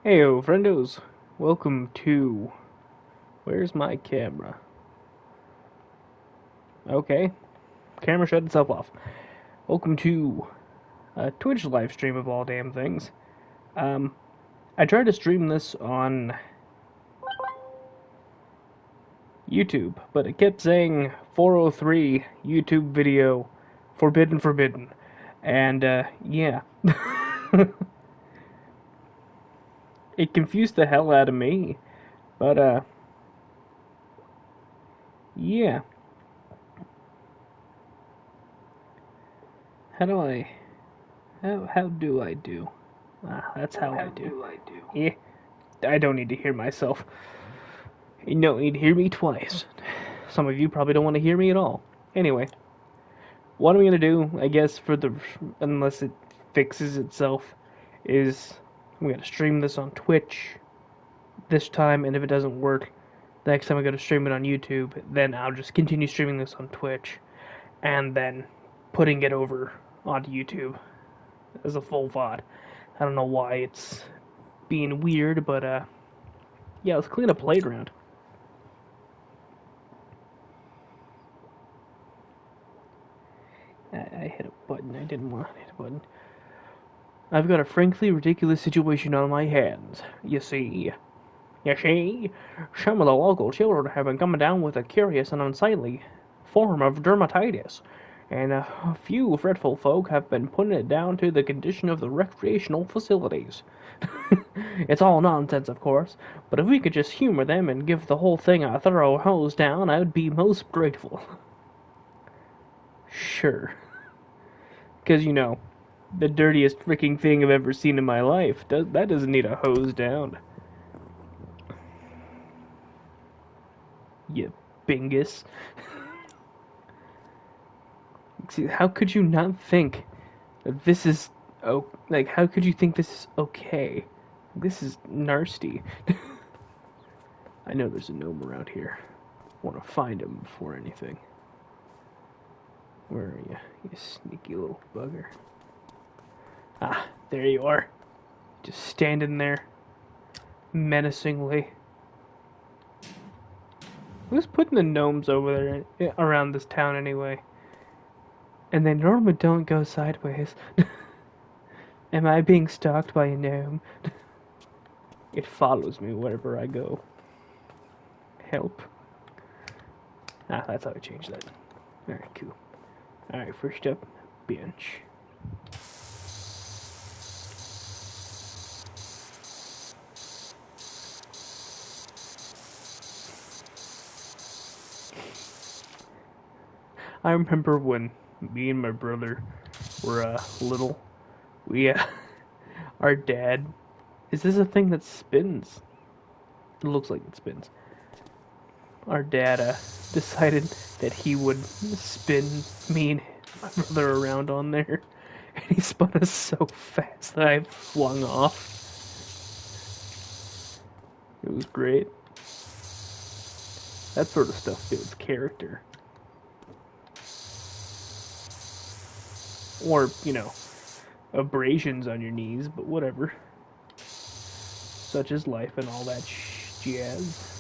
Heyo, friendos. Welcome to... Where's my camera? Okay, camera shut itself off. Welcome to a Twitch live stream of all damn things. I tried to stream this on YouTube, but it kept saying 403 YouTube video forbidden. And, yeah. It confused the hell out of me. But, yeah. How do I... How do I do? That's how I do. Yeah, I don't need to hear myself. You don't need to hear me twice. Some of you probably don't want to hear me at all. Anyway, what I'm gonna do, I guess, unless it fixes itself, is I'm gonna stream this on Twitch this time, and if it doesn't work, the next time I go to stream it on YouTube, then I'll just continue streaming this on Twitch, and then putting it over onto YouTube as a full VOD. I don't know why it's being weird, but yeah, let's clean up playground. I hit a button. I didn't want to hit a button. I've got a frankly ridiculous situation on my hands. Some of the local children have been coming down with a curious and unsightly form of dermatitis, and a few fretful folk have been putting it down to the condition of the recreational facilities. It's all nonsense, of course, but if we could just humor them and give the whole thing a thorough hose down, I would be most grateful. Sure. Because, the dirtiest freaking thing I've ever seen in my life, that doesn't need a hose down. You bingus. See, how could you not think that this is... Oh, like, how could you think this is okay? This is nasty. I know there's a gnome around here. I want to find him before anything. Where are you, you sneaky little bugger? Ah, there you are. Just standing there, menacingly. Who's putting the gnomes over there around this town anyway? And they normally don't go sideways. Am I being stalked by a gnome? It follows me wherever I go. Help. Ah, that's how I change that. Alright, cool. Alright, first up, bench. I remember when me and my brother were little. We our dad. Is this a thing that spins? It looks like it spins. Our dad decided that he would spin me and my brother around on there, and he spun us so fast that I flung off. It was great. That sort of stuff builds character. Or, abrasions on your knees, but whatever. Such is life and all that jazz.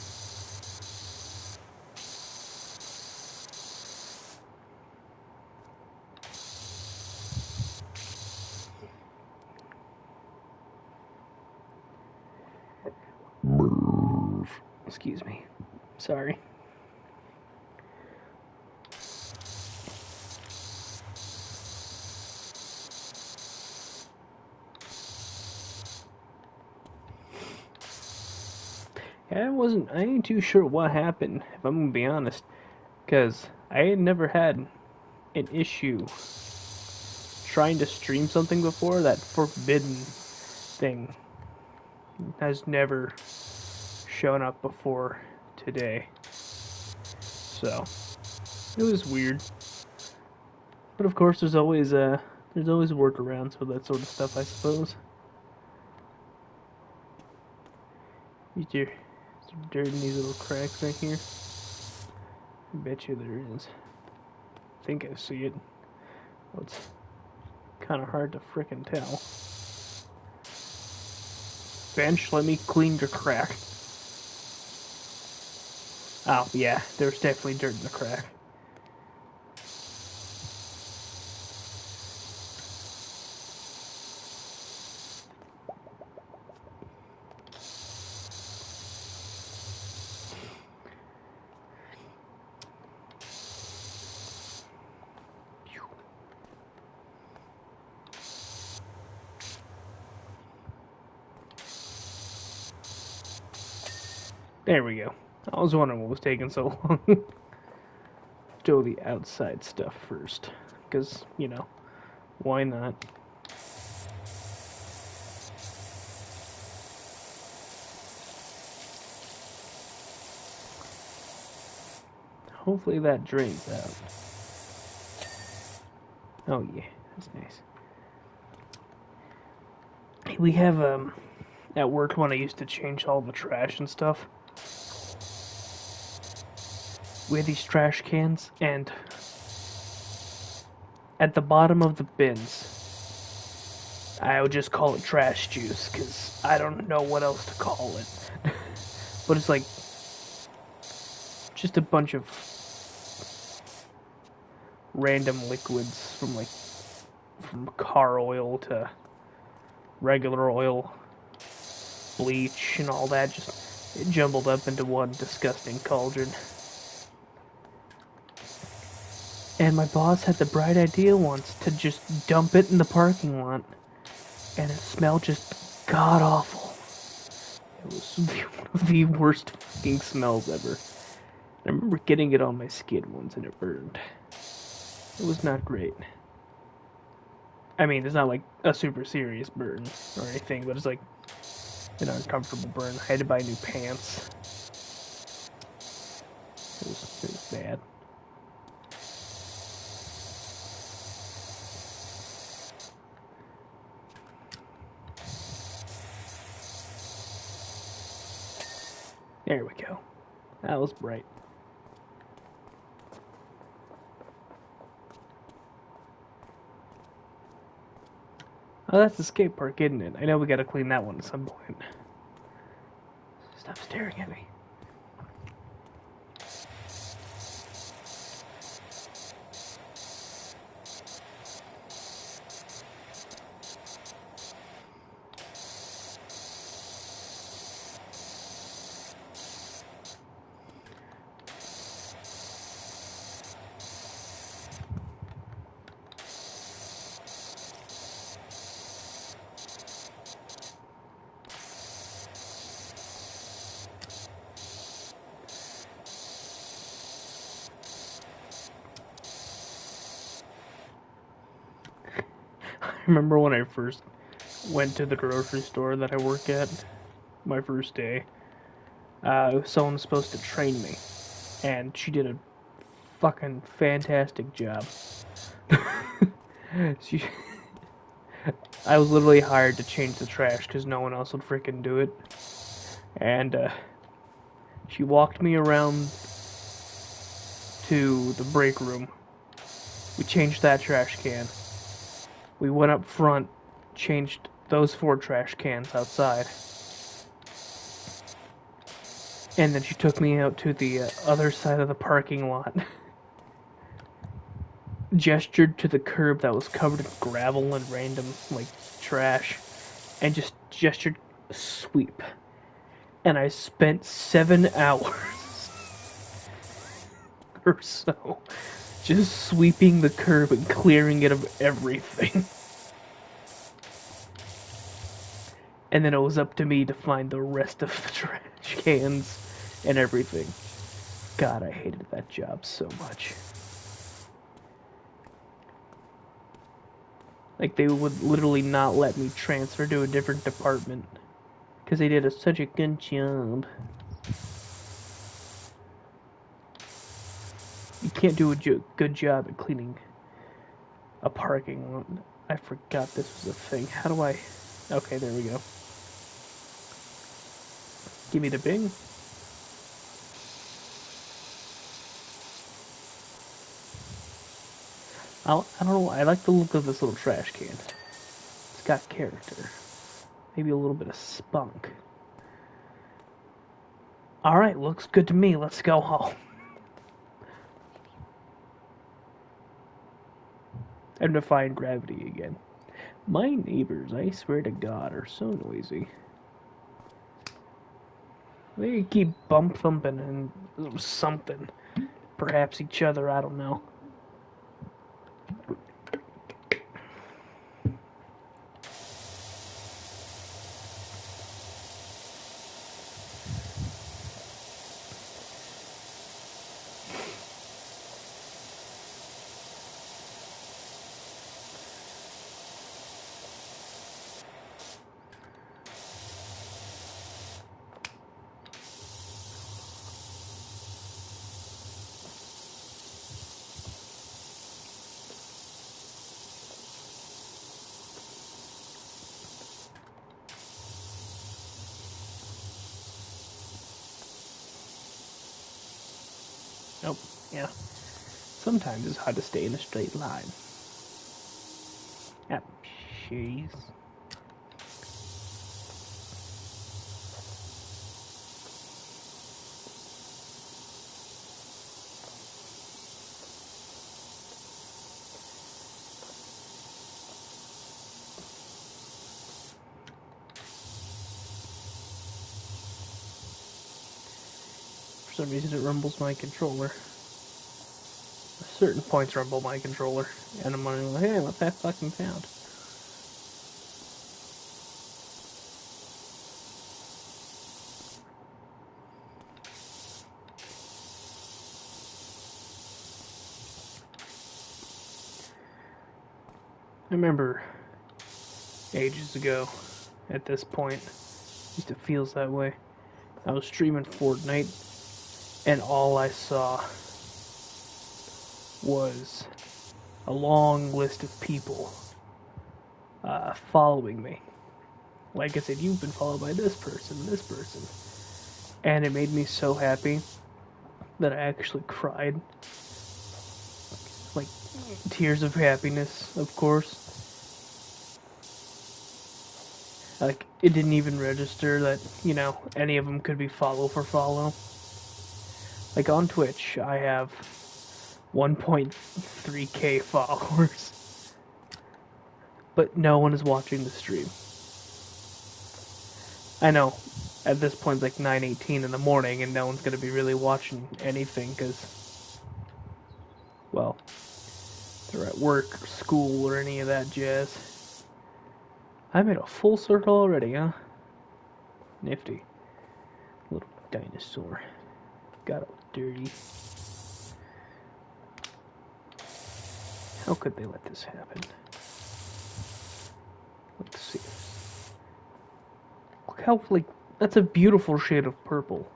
Excuse me. Sorry. I ain't too sure what happened, if I'm gonna be honest, because I had never had an issue trying to stream something before. That forbidden thing has never shown up before today. So, it was weird. But of course, there's always workarounds for that sort of stuff, I suppose. Is there dirt in these little cracks right here? I bet you there is. I think I see it. Well, it's kind of hard to frickin' tell. Bench, let me clean your crack. Oh, yeah, there's definitely dirt in the crack. There we go. I was wondering what was taking so long. Do the outside stuff first. Because, you know, why not? Hopefully that drains out. Oh yeah, that's nice. We have, at work when I used to change all the trash and stuff, we had these trash cans, and at the bottom of the bins, I would just call it trash juice, because I don't know what else to call it. But it's like, just a bunch of random liquids from car oil to regular oil, bleach, and all that, just jumbled up into one disgusting cauldron. And my boss had the bright idea once to just dump it in the parking lot, and it smelled just god awful. It was one of the worst fucking smells ever. I remember getting it on my skin once and it burned. It was not great. I mean, it's not like a super serious burn or anything, but it's like an uncomfortable burn. I had to buy new pants. It was bad. There we go. That was bright. Oh, that's the skate park, isn't it? I know we gotta clean that one at some point. Stop staring at me. I remember when I first went to the grocery store that I work at, my first day. Someone was supposed to train me, and she did a fucking fantastic job. she, I was literally hired to change the trash because no one else would freaking do it. And she walked me around to the break room. We changed that trash can. We went up front, changed those 4 trash cans outside. And then she took me out to the other side of the parking lot. Gestured to the curb that was covered in gravel and random, like, trash. And just gestured, sweep. And I spent 7 hours or so just sweeping the curb and clearing it of everything. And then it was up to me to find the rest of the trash cans and everything. God, I hated that job so much. Like, they would literally not let me transfer to a different department because they did such a good job. You can't do a good job at cleaning a parking lot. I forgot this was a thing. How do I... Okay, there we go. Give me the bing. I don't know. I like the look of this little trash can. It's got character. Maybe a little bit of spunk. Alright, looks good to me. Let's go home. I'm defying gravity again. My neighbors, I swear to God, are so noisy. They keep bump thumping and something. Perhaps each other, I don't know. Nope, yeah. Sometimes it's hard to stay in a straight line. Yep, jeez. For some reason it rumbles my controller. Certain points rumble my controller. And I'm wondering, hey, what's that fucking sound? I remember ages ago, at this point, at least it feels that way, I was streaming Fortnite, and all I saw was a long list of people following me. Like I said, you've been followed by this person, and it made me so happy that I actually cried. Like, tears of happiness, of course. Like, it didn't even register that, any of them could be follow for follow. Like, on Twitch, I have 1.3k followers. But no one is watching the stream. I know, at this point it's like 9:18 in the morning and no one's gonna be really watching anything because, well, they're at work or school or any of that jazz. I made a full circle already, huh? Nifty. Little dinosaur. Got all dirty. How could they let this happen? Let's see. Look how, like, that's a beautiful shade of purple.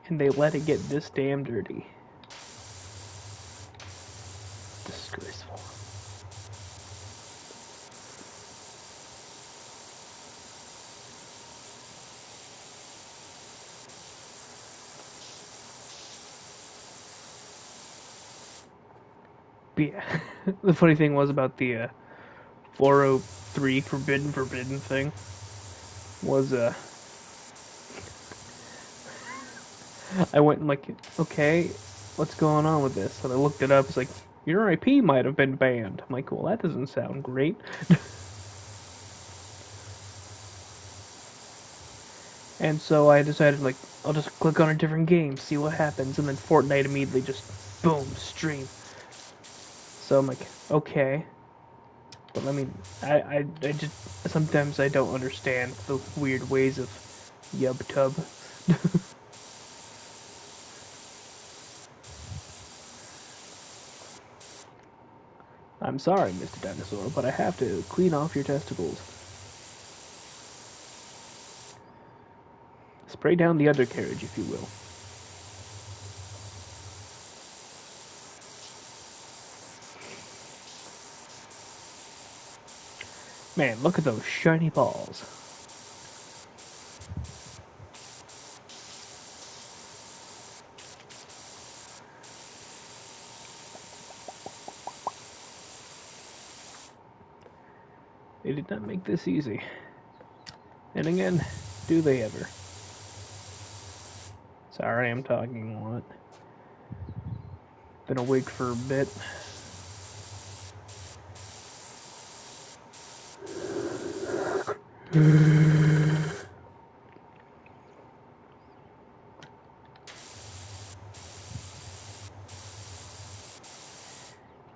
And they let it get this damn dirty. Disgraceful. But yeah, the funny thing was about the 403 forbidden thing was I went and like, okay, what's going on with this? And I looked it up. It's like, your IP might have been banned. I'm like, well, that doesn't sound great. And so I decided, like, I'll just click on a different game, see what happens, and then Fortnite immediately just, boom, stream. So I'm like, okay. But I mean, I just, sometimes I don't understand the weird ways of YubTub. I'm sorry, Mr. Dinosaur, but I have to clean off your testicles. Spray down the undercarriage, if you will. Man, look at those shiny balls. They did not make this easy. And again, do they ever? Sorry, I'm talking a lot. Been awake for a bit.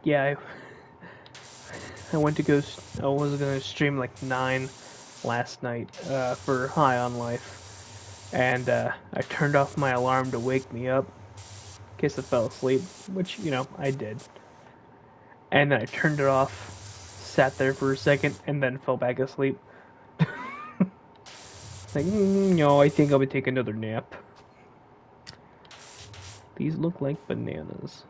Yeah, I went to go. I was gonna stream like 9 last night for High on Life, and I turned off my alarm to wake me up in case I fell asleep, which I did. And then I turned it off, sat there for a second, and then fell back asleep. Like, no, I think I would take another nap. These look like bananas.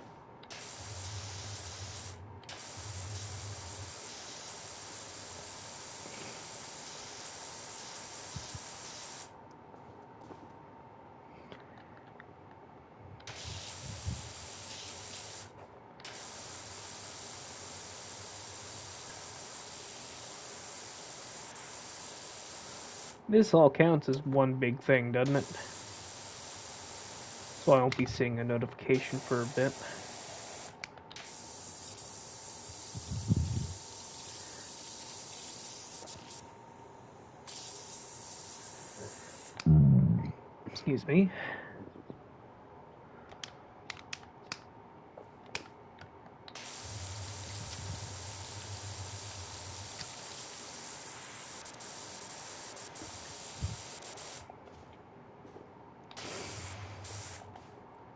This all counts as one big thing, doesn't it? So I won't be seeing a notification for a bit. Excuse me.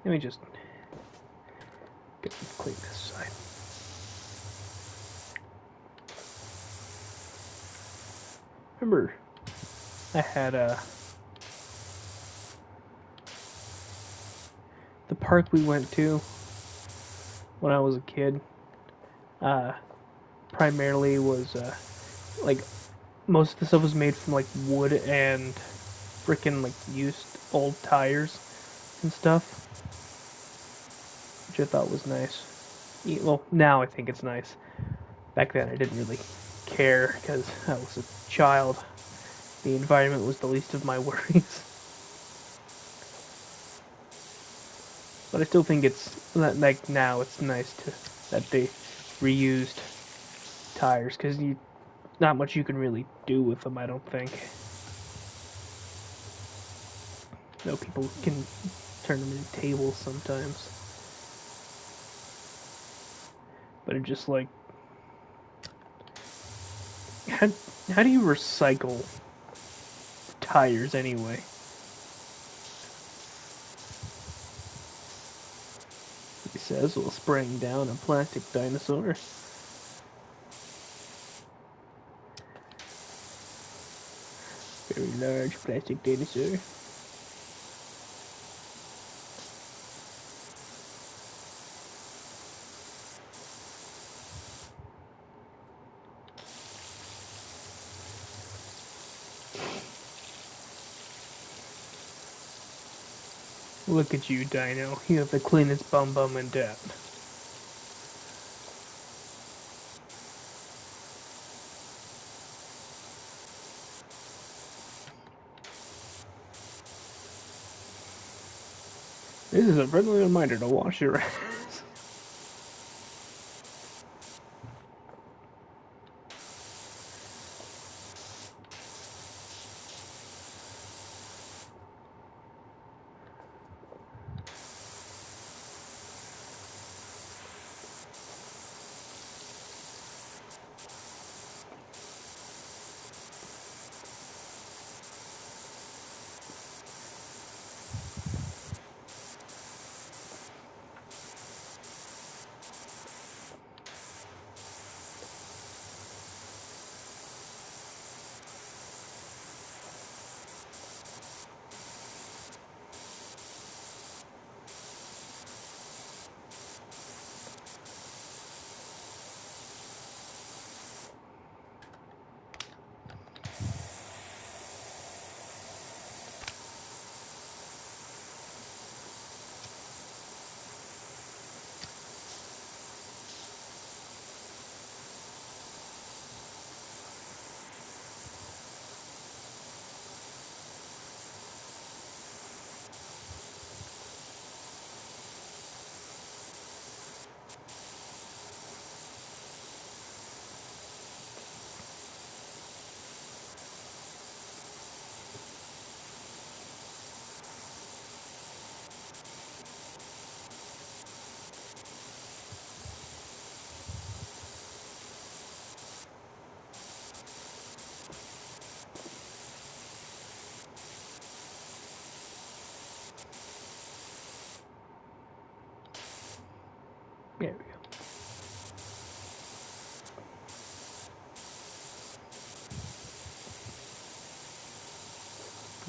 Let me just clean this side. Remember, I had the park we went to when I was a kid. Primarily was like most of the stuff was made from like wood and freaking like used old tires and stuff, which I thought was nice. Well, now I think it's nice. Back then I didn't really care because I was a child. The environment was the least of my worries. But I still think it's like now it's nice that they reused tires because not much you can really do with them. I don't think. Though people can turn them into tables sometimes. But it's just like, how do you recycle tires anyway? He says while spraying down a plastic dinosaur. Very large plastic dinosaur. Look at you, Dino. You have the cleanest bum in town. This is a friendly reminder to wash your ass.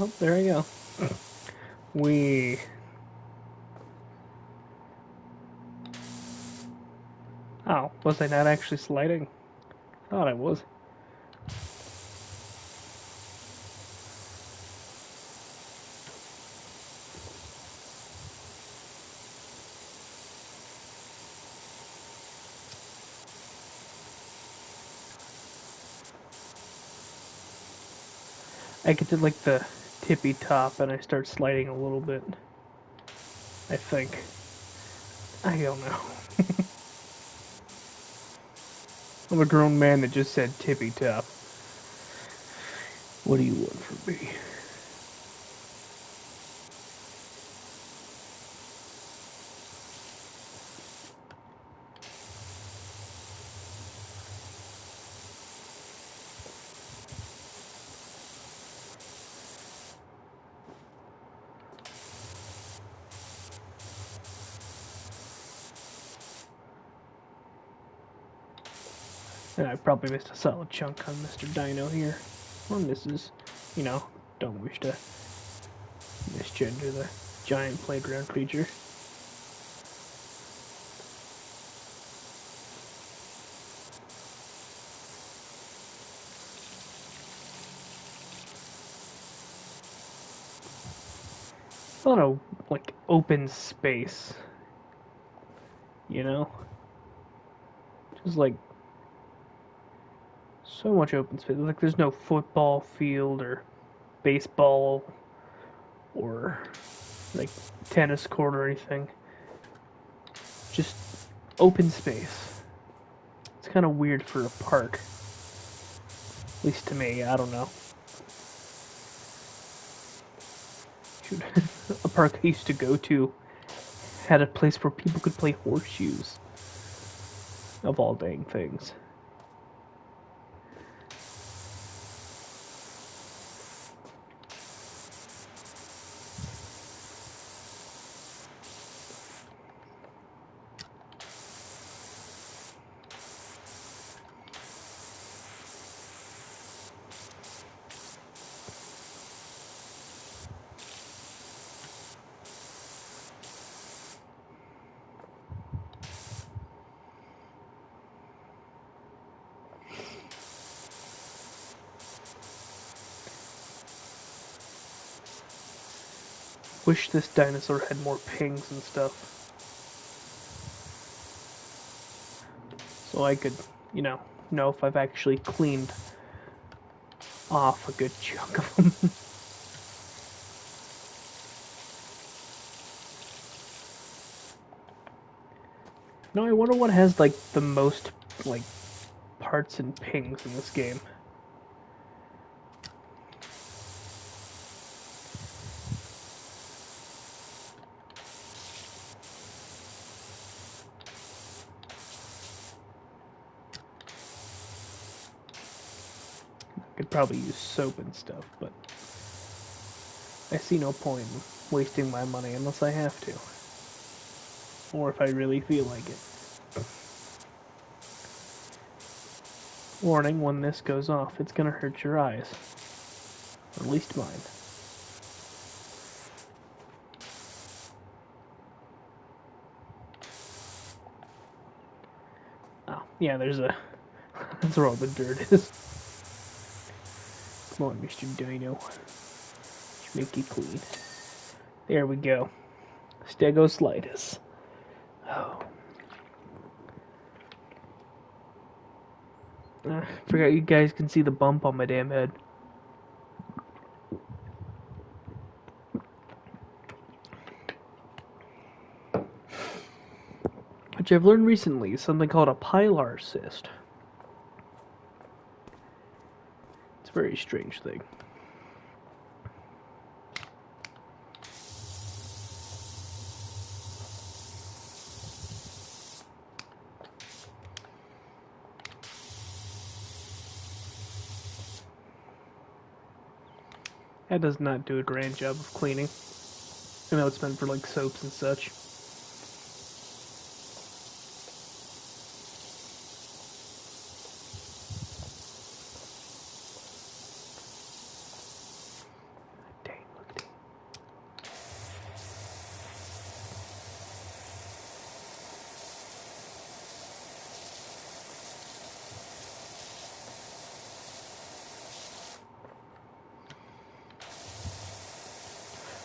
Oh, there I go. We. Oh, was I not actually sliding? Thought I was. I get to like the tippy top and I start sliding a little bit. I think. I don't know. I'm a grown man that just said tippy top. What do you want from me? And I probably missed a solid chunk on Mr. Dino here. Or Mrs. You know, don't wish to misgender the giant playground creature. A lot of, like, open space. You know? Just, like, so much open space. Like, there's no football field or baseball or, like, tennis court or anything. Just open space. It's kind of weird for a park. At least to me, I don't know. Shoot. A park I used to go to had a place where people could play horseshoes. Of all dang things. Wish this dinosaur had more pings and stuff. So I could, you know if I've actually cleaned off a good chunk of them. No, I wonder what has, like, the most, like, parts and pings in this game. Could probably use soap and stuff, but I see no point in wasting my money unless I have to. Or if I really feel like it. Warning, when this goes off, it's gonna hurt your eyes. Or at least mine. Oh, yeah, there's a... That's where all the dirt is. Come on, Mr. Dino. Let's make it clean. There we go. Stegoslitis. Oh. Forgot you guys can see the bump on my damn head. Which I've learned recently is something called a pilar cyst. It's a very strange thing. That does not do a grand job of cleaning. I know it's meant for like soaps and such. Dang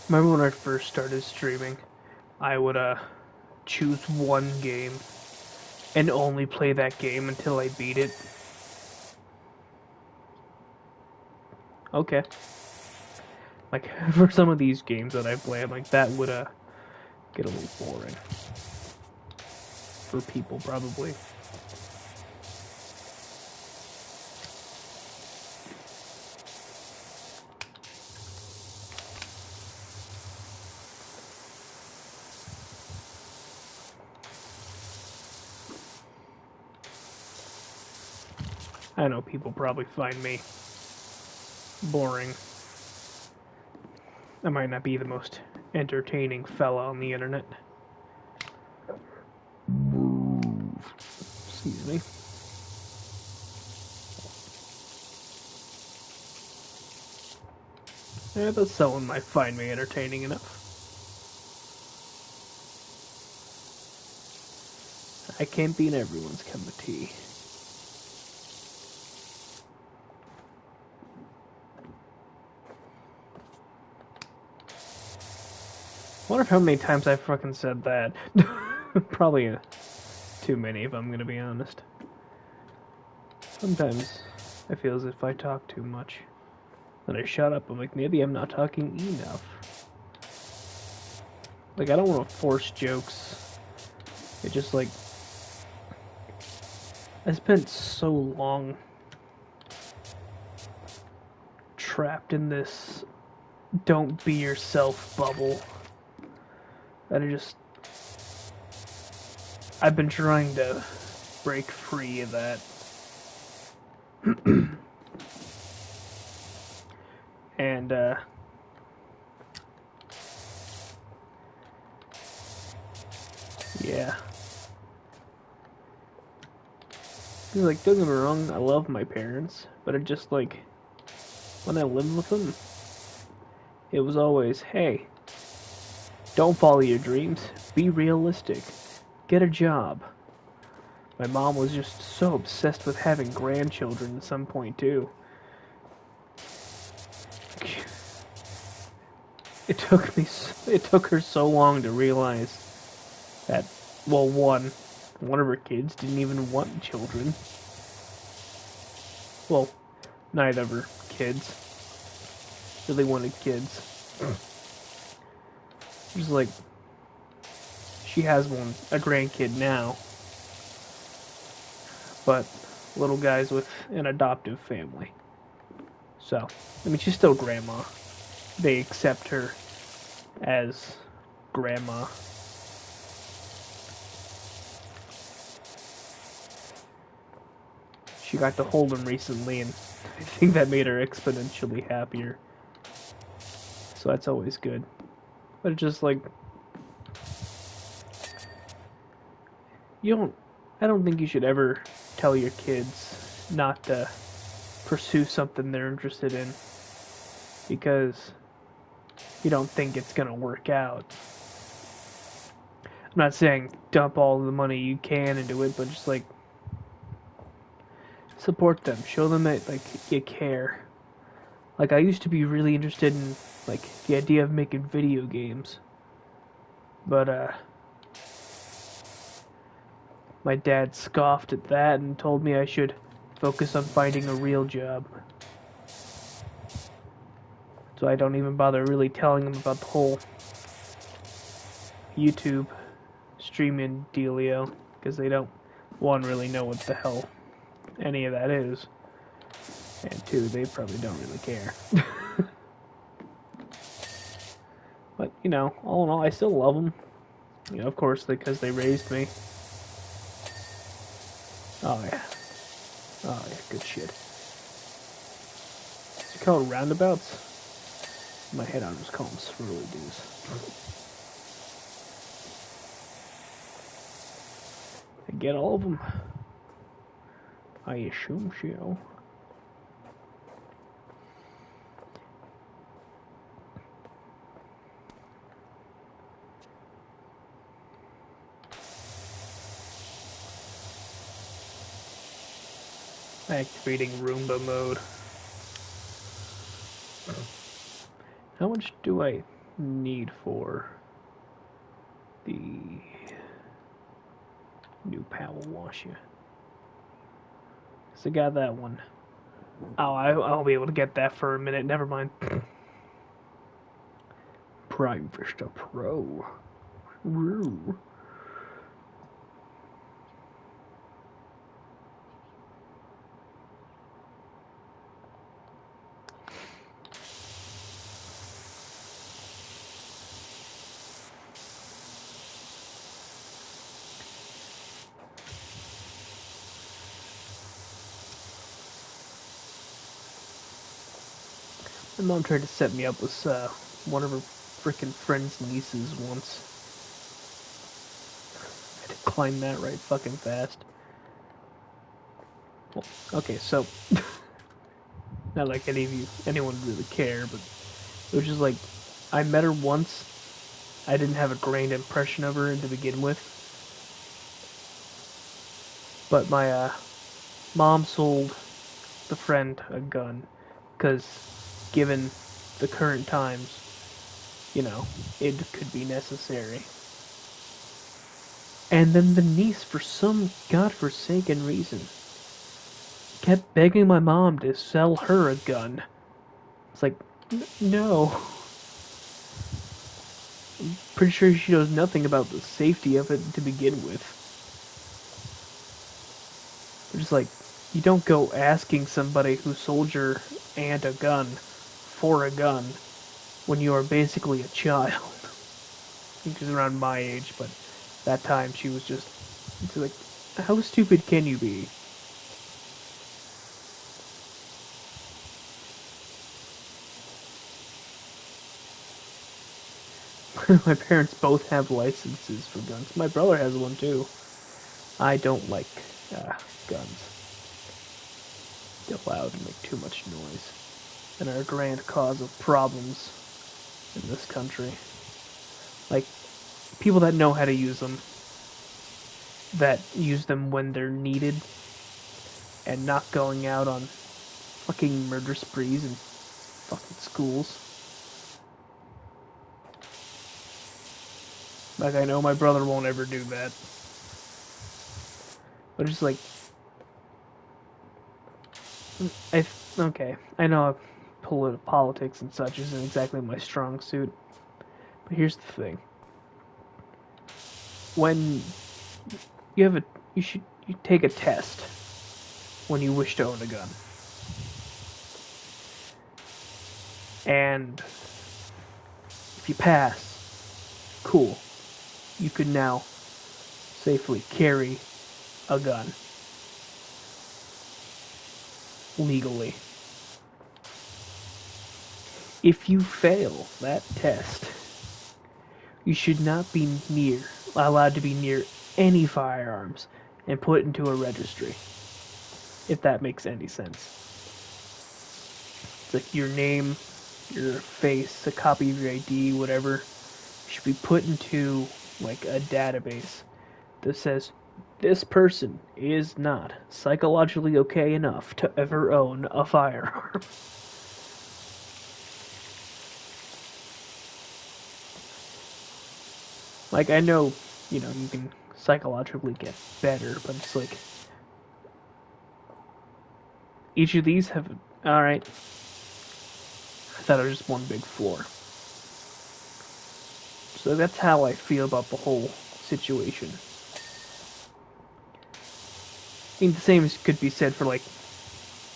Remember when I first started streaming, I would choose one game and only play that game until I beat it. Okay. Like for some of these games that I play, I'm like that would get a little boring for people probably. I know people probably find me boring. I might not be the most entertaining fella on the internet. Excuse me. Yeah, but someone might find me entertaining enough. I can't be in everyone's cup of tea. I wonder how many times I fucking said that. Probably too many, if I'm gonna be honest. Sometimes I feel as if I talk too much. Then I shut up. I'm like, maybe I'm not talking enough. Like, I don't want to force jokes. It just, like, I spent so long trapped in this don't be yourself bubble that I've been trying to break free of that. And, yeah. Like, don't get me wrong, I love my parents, but it just, like, when I lived with them, it was always, hey, don't follow your dreams, be realistic, get a job. My mom was just so obsessed with having grandchildren at some point, too. It took her so long to realize that, well, one of her kids didn't even want children. Well, neither of her kids really wanted kids. Just like, she has a grandkid now, but little guy's with an adoptive family. So, I mean, she's still grandma. They accept her as grandma. She got to hold him recently, and I think that made her exponentially happier. So that's always good. But it's just like, I don't think you should ever tell your kids not to pursue something they're interested in because you don't think it's gonna work out. I'm not saying dump all the money you can into it, but just like support them, show them that like you care. Like I used to be really interested in like the idea of making video games, but my dad scoffed at that and told me I should focus on finding a real job. So I don't even bother really telling him about the whole YouTube streaming dealio, because they don't, one, really know what the hell any of that is, and two, they probably don't really care. But, you know, all in all, I still love them. You know, of course, because they raised me. Oh, yeah. Oh, yeah, good shit. Is it called roundabouts? In my head, I'll just call them swirly dudes. I get all of them. I assume so. Activating Roomba mode. How much do I need for the new power washer? So I got that one. Oh, I'll be able to get that for a minute. Never mind. Prime Vista Pro. Woo. My mom tried to set me up with one of her freaking friend's nieces once. I declined that right fucking fast. Well, okay, so not like anyone really care, but it was just like I met her once. I didn't have a great impression of her to begin with, but my mom sold the friend a gun because, given the current times, you know, it could be necessary. And then the niece, for some godforsaken reason, kept begging my mom to sell her a gun. It's like, no. I'm pretty sure she knows nothing about the safety of it to begin with. We're just like, you don't go asking somebody who sold your aunt a gun for a gun when you are basically a child. I think she's around my age, but that time she was just like, how stupid can you be? My parents both have licenses for guns. My brother has one too. I don't like guns. They're loud and make too much noise, and are a grand cause of problems in this country. Like, people that know how to use them, that use them when they're needed, and not going out on fucking murder sprees in fucking schools. Like, I know my brother won't ever do that. But it's like, okay, I know politics and such isn't exactly my strong suit, but here's the thing: when you take a test when you wish to own a gun, and if you pass, cool, you can now safely carry a gun legally. If you fail that test, you should not be allowed to be near any firearms and put into a registry. If that makes any sense. It's like your name, your face, a copy of your ID, whatever, should be put into like a database that says this person is not psychologically okay enough to ever own a firearm. Like, I know, you can psychologically get better, but it's like, each of these have, alright, I thought it was just one big floor. So that's how I feel about the whole situation. I mean, the same could be said for, like,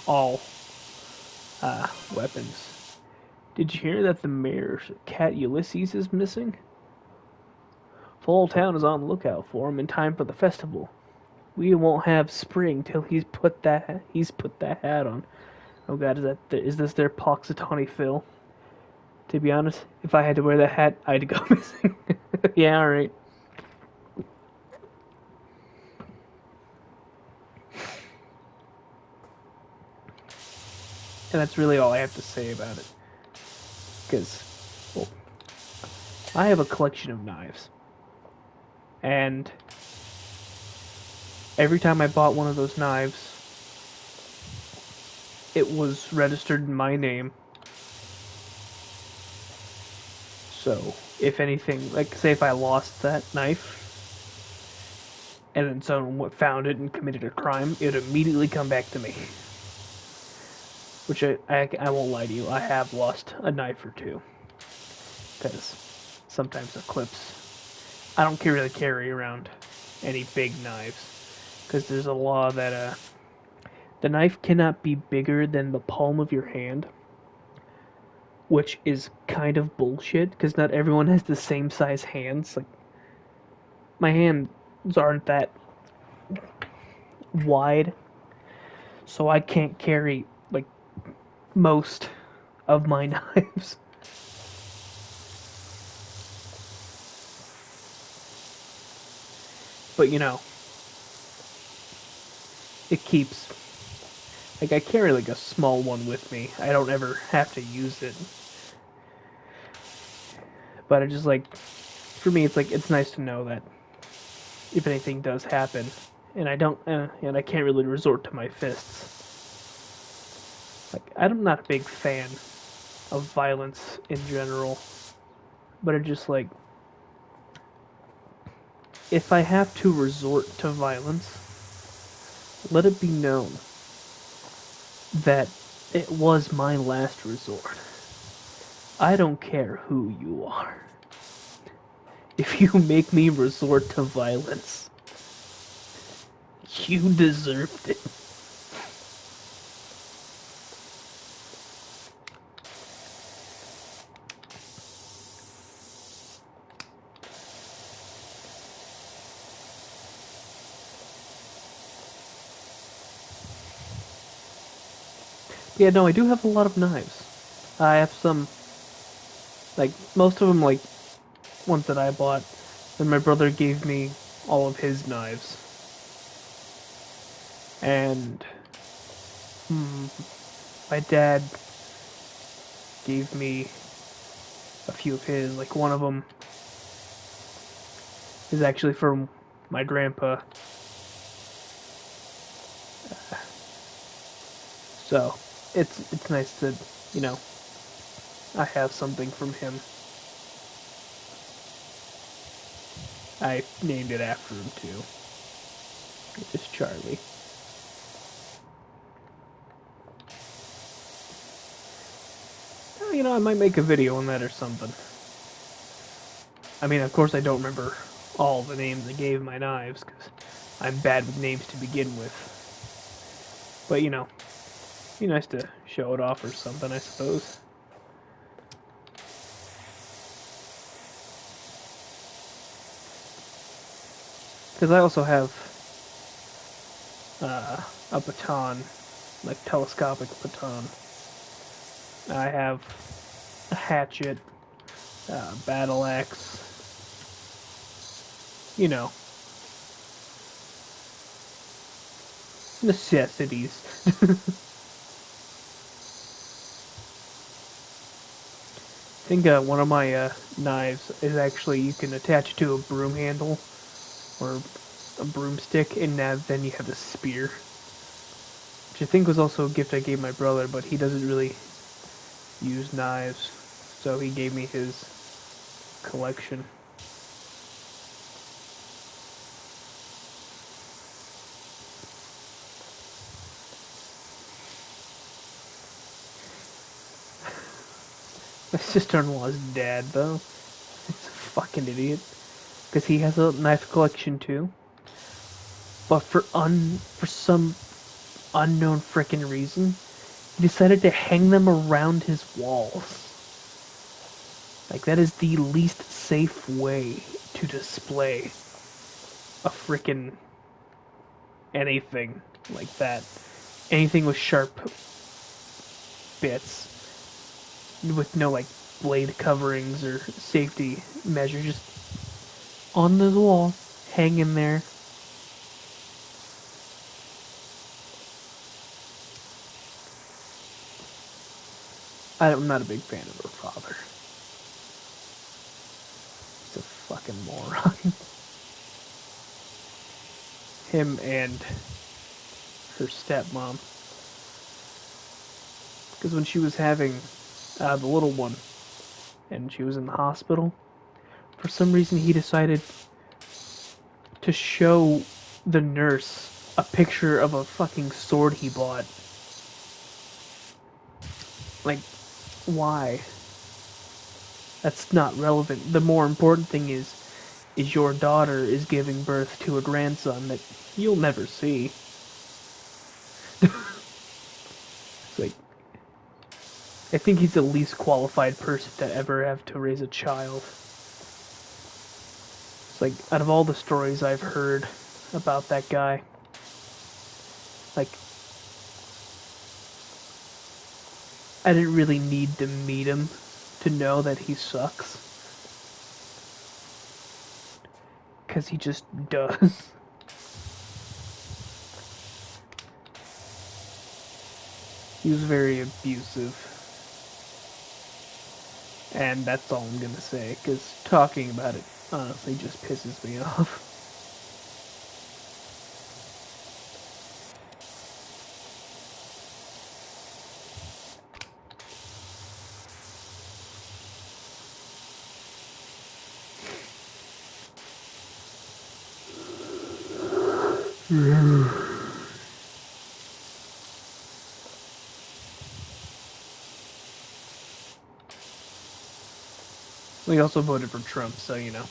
all weapons. Did you hear that the mayor's cat Ulysses is missing? Full town is on the lookout for him in time for the festival. We won't have spring till he's put that hat on. Oh god, is this their Poxitani Phil? To be honest, if I had to wear that hat, I'd go missing. Yeah, alright. And that's really all I have to say about it. Because, well, I have a collection of knives. And every time I bought one of those knives, it was registered in my name. So, if anything, like, say if I lost that knife, and then someone found it and committed a crime, it would immediately come back to me. Which I won't lie to you, I have lost a knife or two. Because sometimes the clips, I don't really carry around any big knives. Because there's a law that the knife cannot be bigger than the palm of your hand. Which is kind of bullshit, because not everyone has the same size hands. Like, my hands aren't that wide, so I can't carry, like, most of my knives. But, it keeps... Like, I carry, like, a small one with me. I don't ever have to use it. But I just, like... For me, it's, like, it's nice to know that if anything does happen, and I don't... and I can't really resort to my fists. Like, I'm not a big fan of violence in general. But it just, like... If I have to resort to violence, let it be known that it was my last resort. I don't care who you are. If you make me resort to violence, you deserved it. Yeah, no, I do have a lot of knives. I have some, like, most of them, like, ones that I bought, and my brother gave me all of his knives. And my dad gave me a few of his. Like, one of them is actually from my grandpa. So, it's nice that, I have something from him. I named it after him, too. It's Charlie. I might make a video on that or something. I mean, of course I don't remember all the names I gave my knives, because I'm bad with names to begin with. But, be nice to show it off or something, I suppose. Because I also have a baton, like telescopic baton. I have a hatchet, battle axe, necessities. I think one of my knives is actually, you can attach it to a broom handle or a broomstick, and then you have a spear. Which I think was also a gift I gave my brother, but he doesn't really use knives, so he gave me his collection. My sister-in-law's dad, though, he's a fucking idiot, because he has a knife collection too. But for some unknown frickin' reason, he decided to hang them around his walls. Like, that is the least safe way to display a frickin' anything like that. Anything with sharp bits, with no, like, blade coverings or safety measures, just on the wall, hanging there. I'm not a big fan of her father. He's a fucking moron. Him and her stepmom. Because when she was having the little one, and she was in the hospital. For some reason, he decided to show the nurse a picture of a fucking sword he bought. Like, why? That's not relevant. The more important thing is your daughter is giving birth to a grandson that you'll never see. It's like, I think he's the least qualified person to ever have to raise a child. It's like, out of all the stories I've heard about that guy, like, I didn't really need to meet him to know that he sucks. Because he just does. He was very abusive. And that's all I'm gonna say, because talking about it honestly just pisses me off. He also voted for Trump, so you know,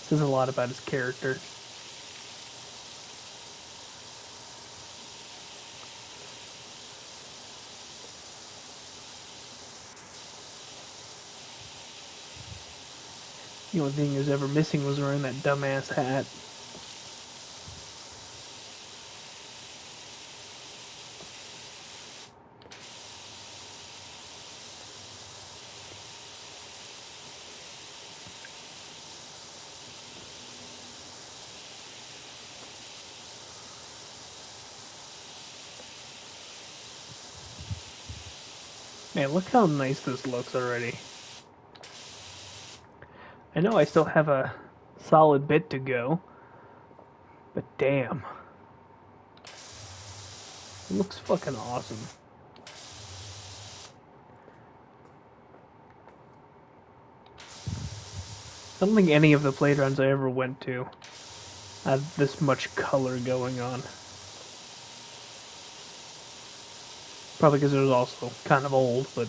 says a lot about his character. The only thing he was ever missing was wearing that dumbass hat. Man, look how nice this looks already. I know I still have a solid bit to go, but damn. It looks fucking awesome. I don't think any of the playgrounds I ever went to had this much color going on. Probably because it was also kind of old, but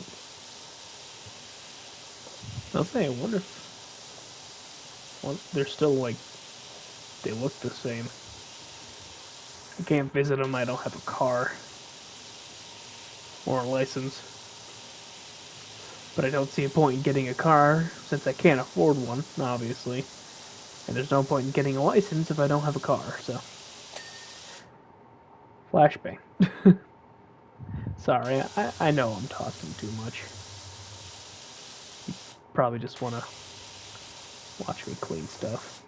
I'll say, I wonder if they're still like, they look the same. I can't visit them, I don't have a car or a license. But I don't see a point in getting a car since I can't afford one, obviously. And there's no point in getting a license if I don't have a car, so. Flashbang. Sorry, I know I'm talking too much. You probably just want to watch me clean stuff.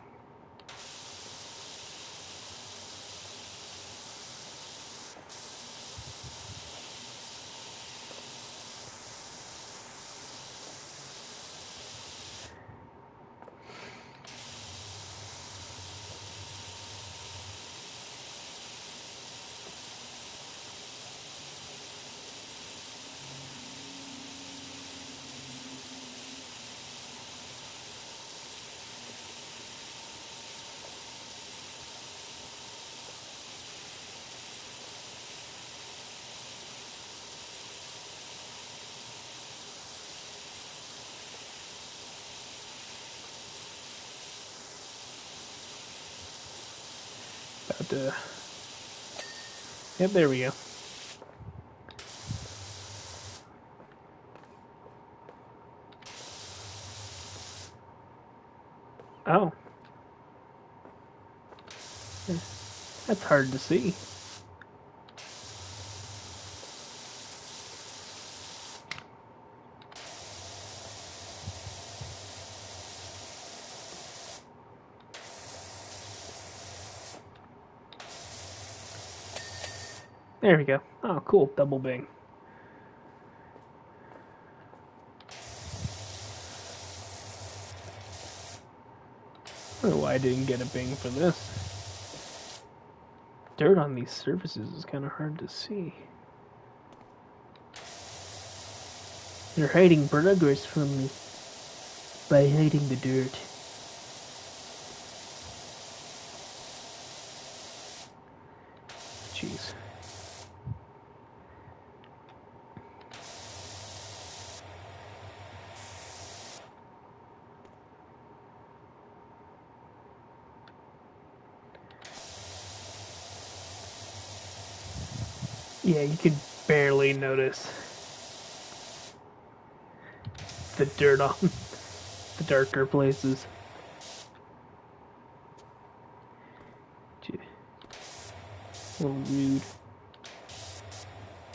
About to... Yep, there we go. Oh. That's hard to see. There we go. Oh, cool. Double bing. I don't know why I didn't get a bing for this. Dirt on these surfaces is kind of hard to see. You're hiding progress from me by hiding the dirt. Jeez. Yeah, you can barely notice the dirt on the darker places. A little rude.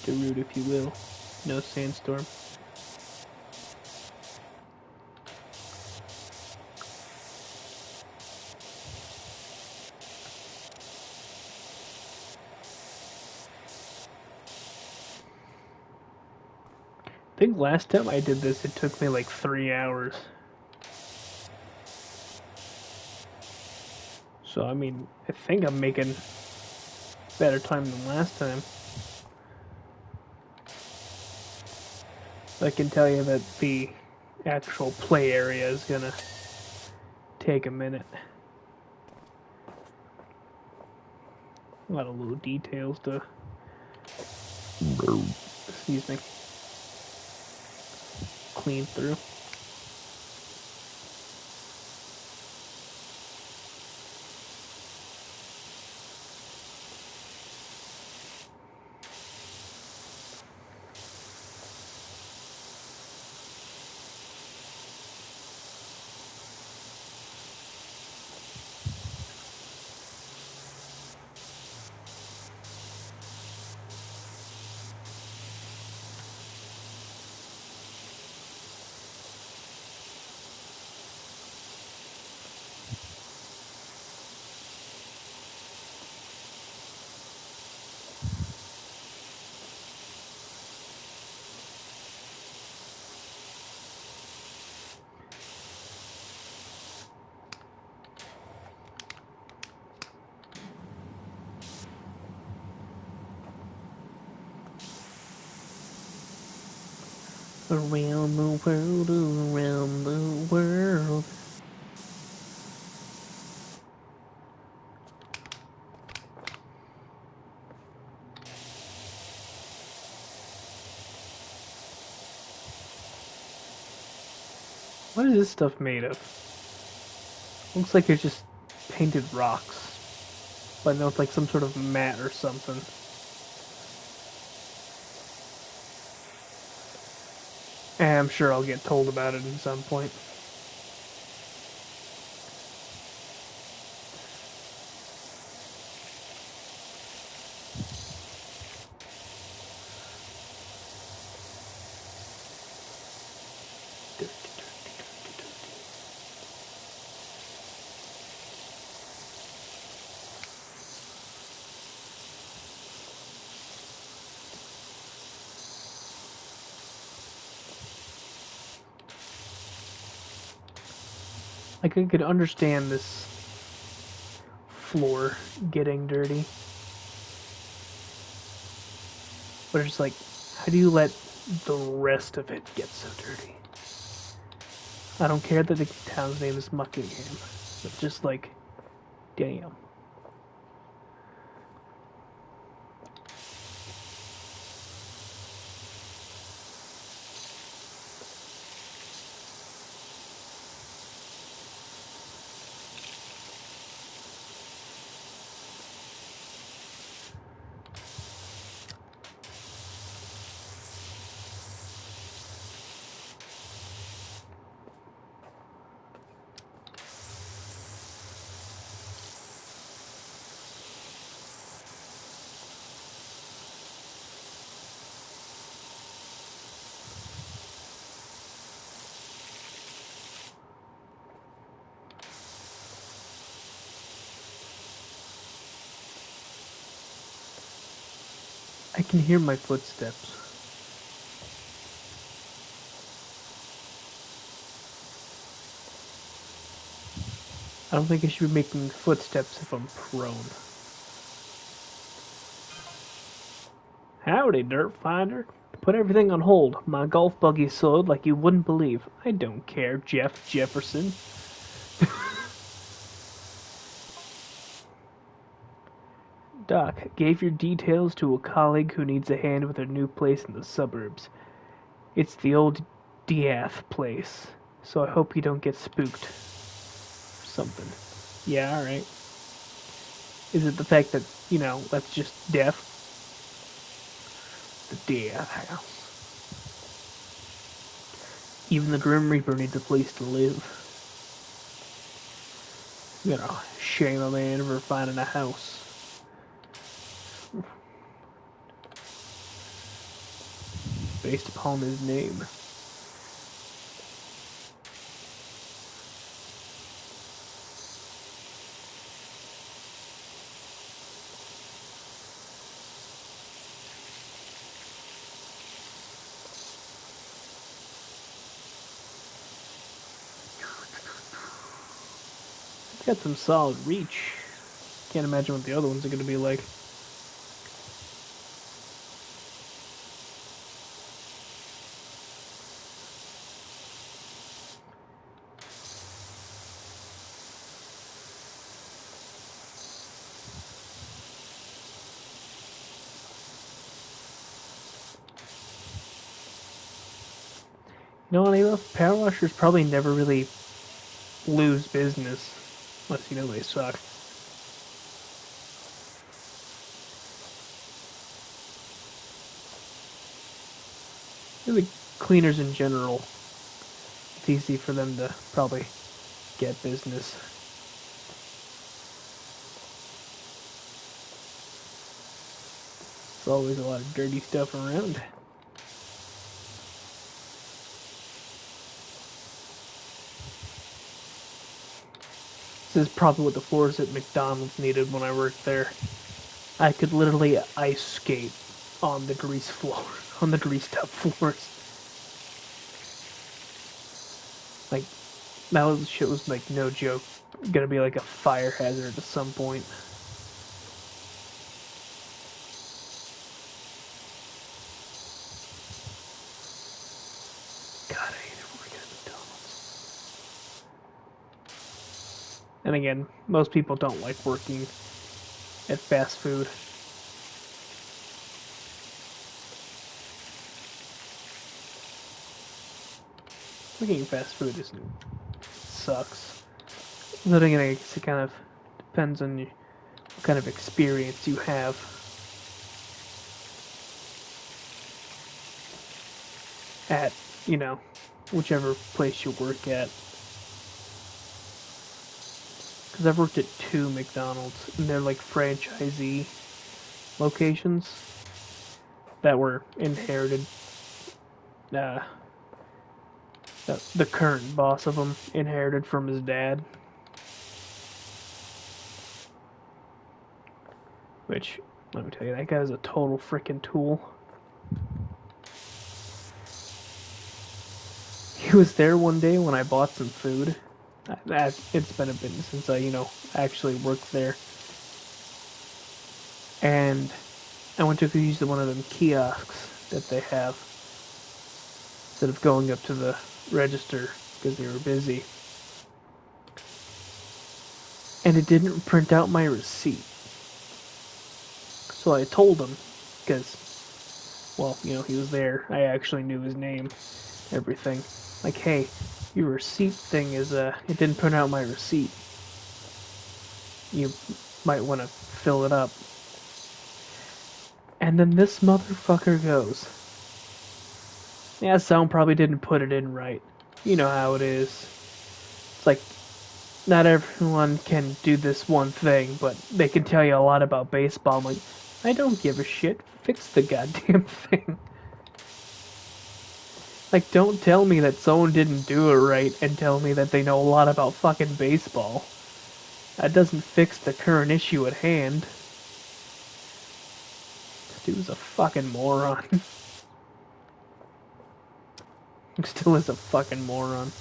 Too rude, if you will. No sandstorm. I think last time I did this, it took me like 3 hours. So, I mean, I think I'm making better time than last time. I can tell you that the actual play area is gonna take a minute. A lot of little details to, excuse me, clean through. Around the world, around the world. What is this stuff made of? Looks like it's just painted rocks. But I know it's like some sort of mat or something. And I'm sure I'll get told about it at some point. Like, I could understand this floor getting dirty. But it's like, how do you let the rest of it get so dirty? I don't care that the town's name is Makin, but just like, damn. I can hear my footsteps. I don't think I should be making footsteps if I'm prone. Howdy. Howdy, Dirt Finder. Put everything on hold. My golf buggy's sold like you wouldn't believe. I don't care, Jeff Jefferson. Doc, gave your details to a colleague who needs a hand with her new place in the suburbs. It's the old Diath place, so I hope you don't get spooked. Something. Yeah, alright. Is it the fact that, that's just death? The Diath house. Even the Grim Reaper needs a place to live. Shame a man for finding a house. Based upon his name. It's got some solid reach. Can't imagine what the other ones are going to be like. Power washers probably never really lose business. Unless they suck. The cleaners in general, it's easy for them to probably get business. There's always a lot of dirty stuff around. This is probably what the floors at McDonald's needed when I worked there. I could literally ice skate on the grease floor, on the greased up floors. Like, shit was like no joke. Gonna be like a fire hazard at some point. God, I hate it working at McDonald's. And again, most people don't like working at fast food. Working at fast food sucks. But again, I guess it kind of depends on what kind of experience you have. At, whichever place you work at. Because I've worked at 2 McDonald's, and they're like franchisee locations that were inherited. The current boss of them inherited from his dad. Which, let me tell you, that guy's a total freaking tool. He was there one day when I bought some food. It's been a bit since I, actually worked there. And I went to use one of them kiosks that they have. Instead of going up to the register because they were busy. And it didn't print out my receipt. So I told him, because, he was there. I actually knew his name, everything. Like, hey, your receipt thing is, it didn't print out my receipt. You might want to fill it up. And then this motherfucker goes, yeah, someone probably didn't put it in right. You know how it is. It's like, not everyone can do this one thing, but they can tell you a lot about baseball. I'm like, I don't give a shit. Fix the goddamn thing. Like, don't tell me that someone didn't do it right and tell me that they know a lot about fucking baseball. That doesn't fix the current issue at hand. This dude's a fucking moron. Still is a fucking moron.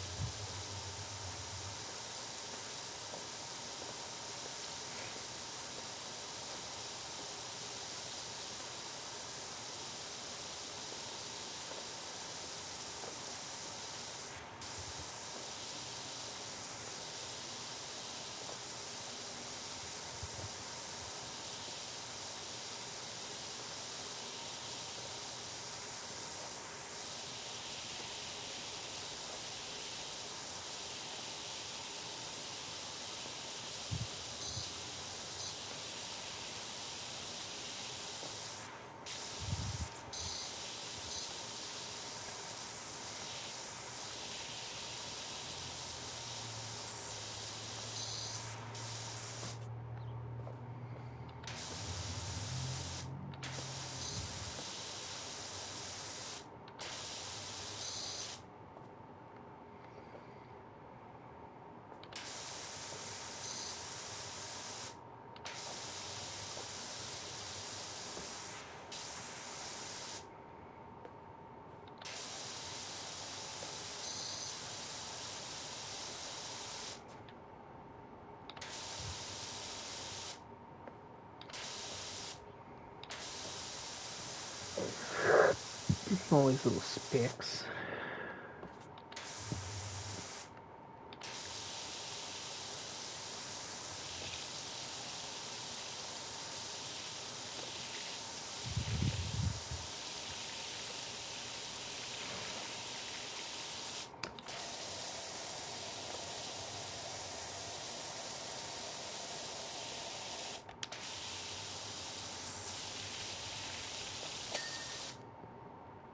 All these little spicks.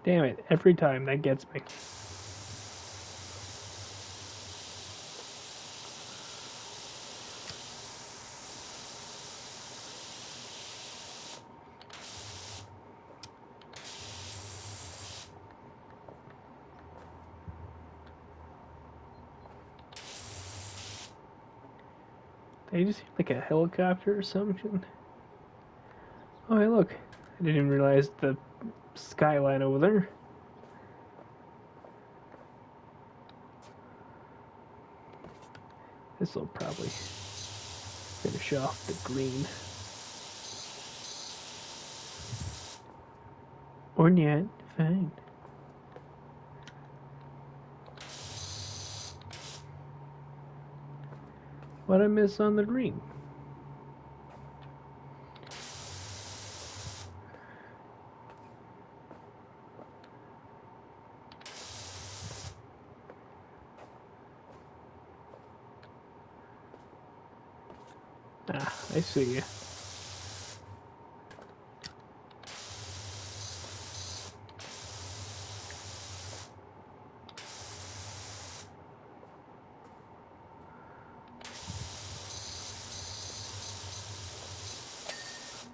Damn it, every time that gets me. Did I just hear like a helicopter or something? Oh, hey, look. I didn't even realize the skyline over there. This will probably finish off the green. Or not. Fine. What I miss on the green? Ah, I see you.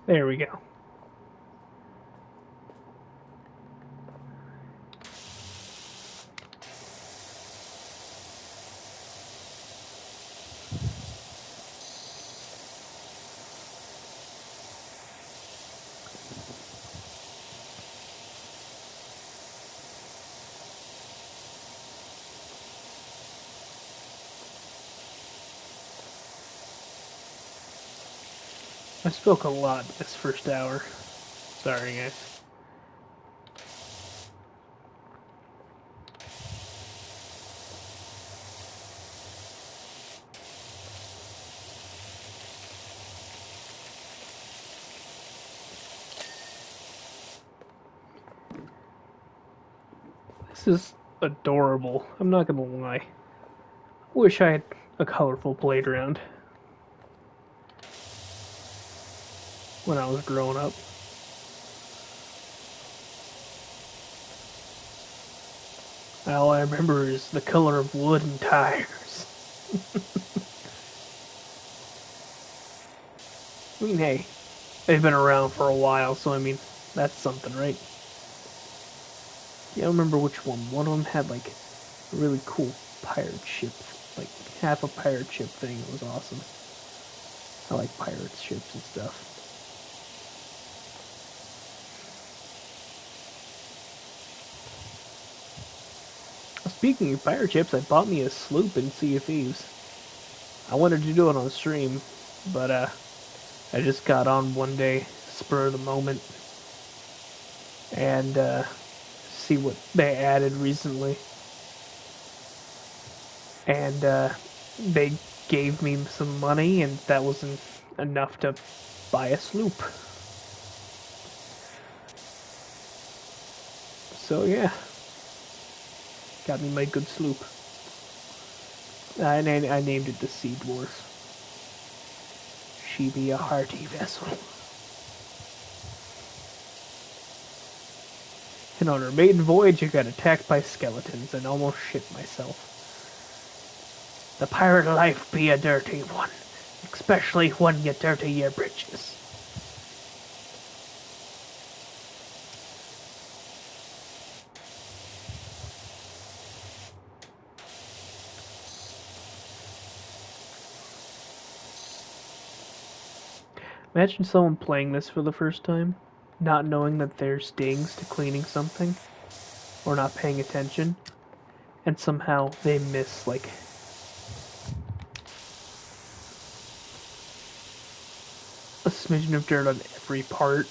There we go. I spoke a lot this first hour. Sorry, guys. This is adorable. I'm not gonna lie. Wish I had a colorful playground when I was growing up. All I remember is the color of wood and tires. I mean, hey, they've been around for a while, so I mean, that's something, right? Yeah, I don't remember which one. One of them had like a really cool pirate ship, like half a pirate ship thing. It was awesome. I like pirate ships and stuff. Speaking of pirate ships, I bought me a sloop in Sea of Thieves. I wanted to do it on stream, but I just got on one day, spur of the moment, and see what they added recently. And they gave me some money, and that wasn't enough to buy a sloop. So yeah, got me my good sloop. I named it the Sea Dwarf. She be a hearty vessel. And on her maiden voyage, I got attacked by skeletons and almost shit myself. The pirate life be a dirty one, especially when you dirty your britches. Imagine someone playing this for the first time, not knowing that there's dings to cleaning something, or not paying attention, and somehow they miss, like, a smidgen of dirt on every part.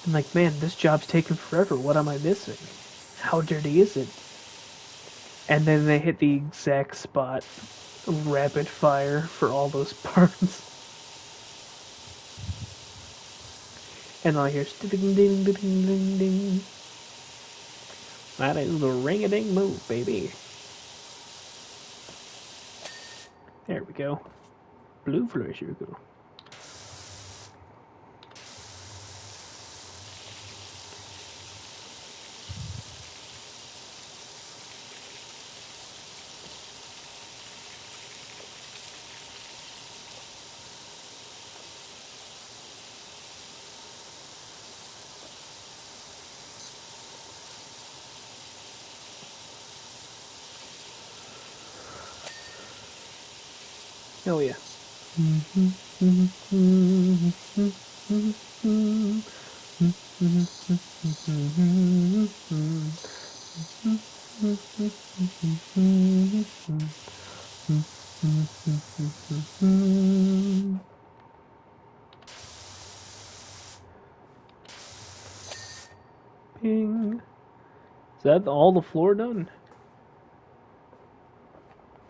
I'm like, man, this job's taking forever. What am I missing? How dirty is it? And then they hit the exact spot, rapid fire for all those parts. And all I hear is ding ding ding ding ding. That is the ring-a-ding move, baby. There we go. Blue flourish, here we go. Oh yeah. Ping. Is that all the floor done?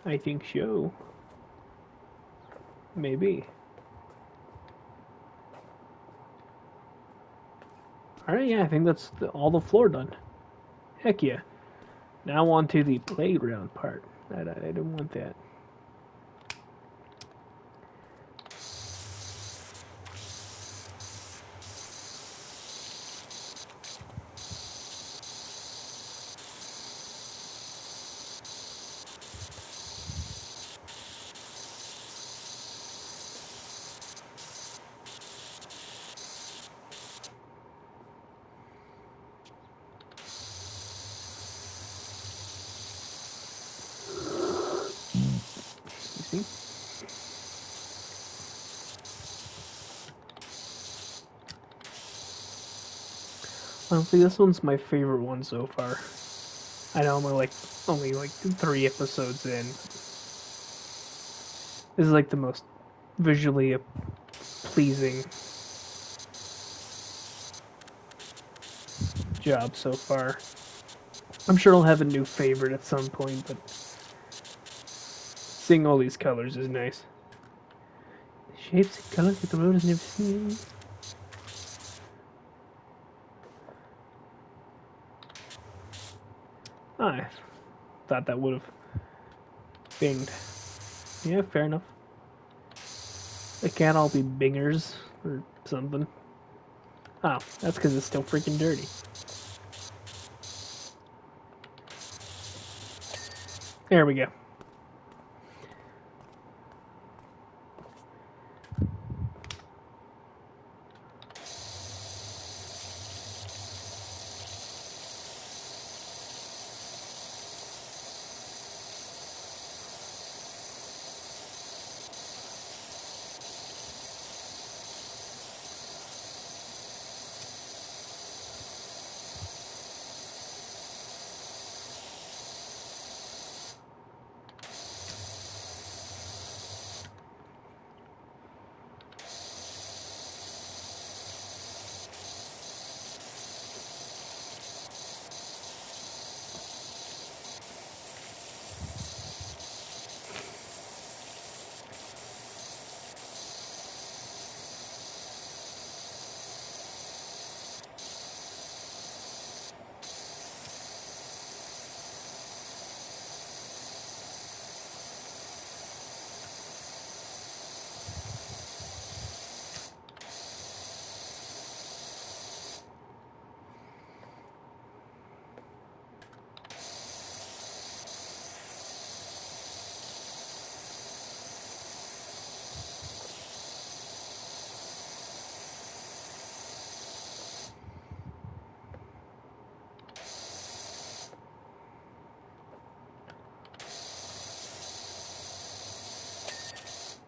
I think so. Maybe. Alright, yeah, I think that's all the floor done. Heck yeah. Now on to the playground part. I don't want that. You see? Honestly, this one's my favorite one so far. I know I'm only like 3 episodes in. This is like the most visually pleasing job so far. I'm sure I'll have a new favorite at some point, but seeing all these colors is nice. Shapes and colors that the road has never seen. I thought that would have binged. Yeah, fair enough. They can't all be bingers or something. Oh, that's because it's still freaking dirty. There we go.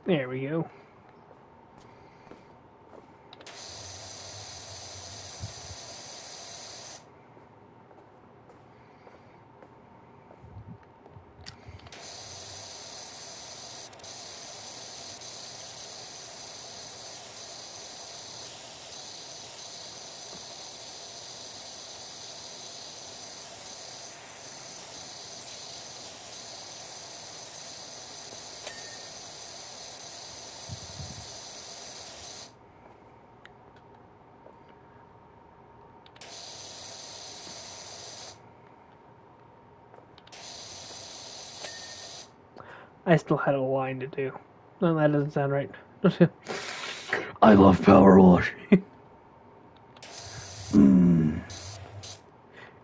There we go. I still had a line to do. No, that doesn't sound right. I love power washing.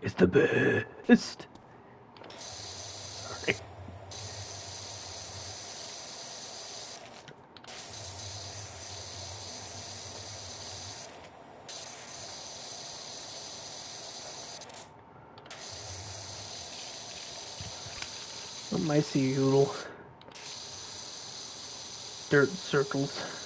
It's the best. Sorry. I see you little dirt circles.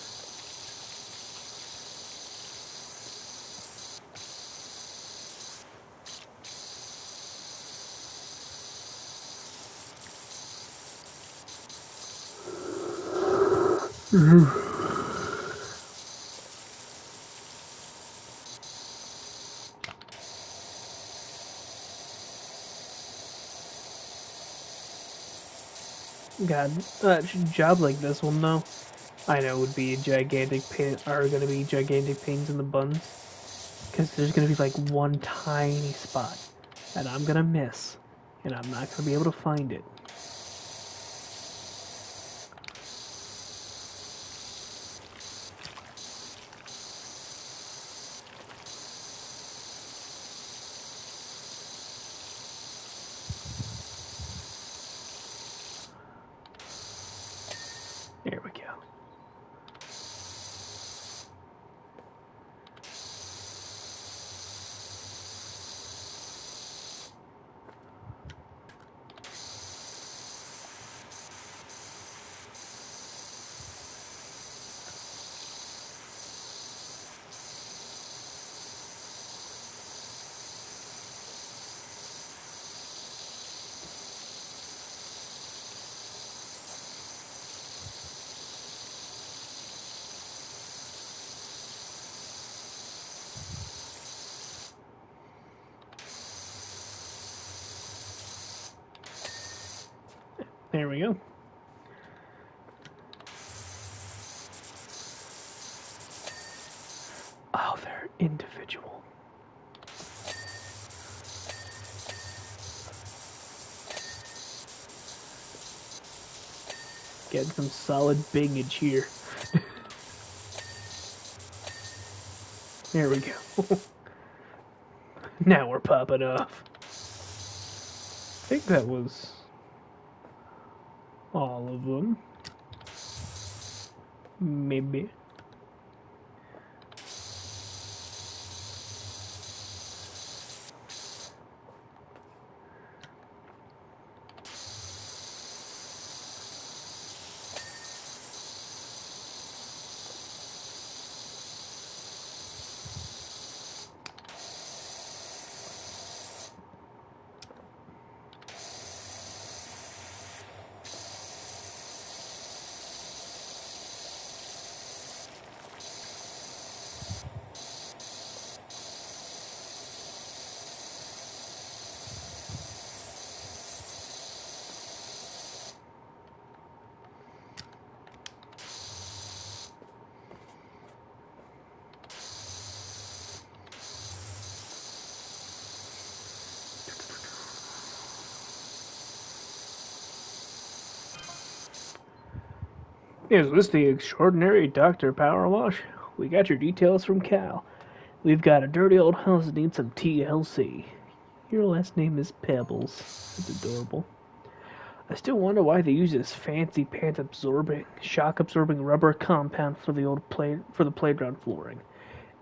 God, a job like this one though, I know would be a gigantic pain. Are gonna be gigantic pains in the buns, because there's gonna be like one tiny spot that I'm gonna miss, and I'm not gonna be able to find it. There we go. There we go. Oh, they're individual. Getting some solid bingage here. There we go. Now we're popping off. I think that was all of them. Maybe. Is this the extraordinary Dr. Powerwash? We got your details from Cal. We've got a dirty old house that needs some TLC. Your last name is Pebbles. That's adorable. I still wonder why they use this fancy shock absorbing rubber compound for the playground flooring,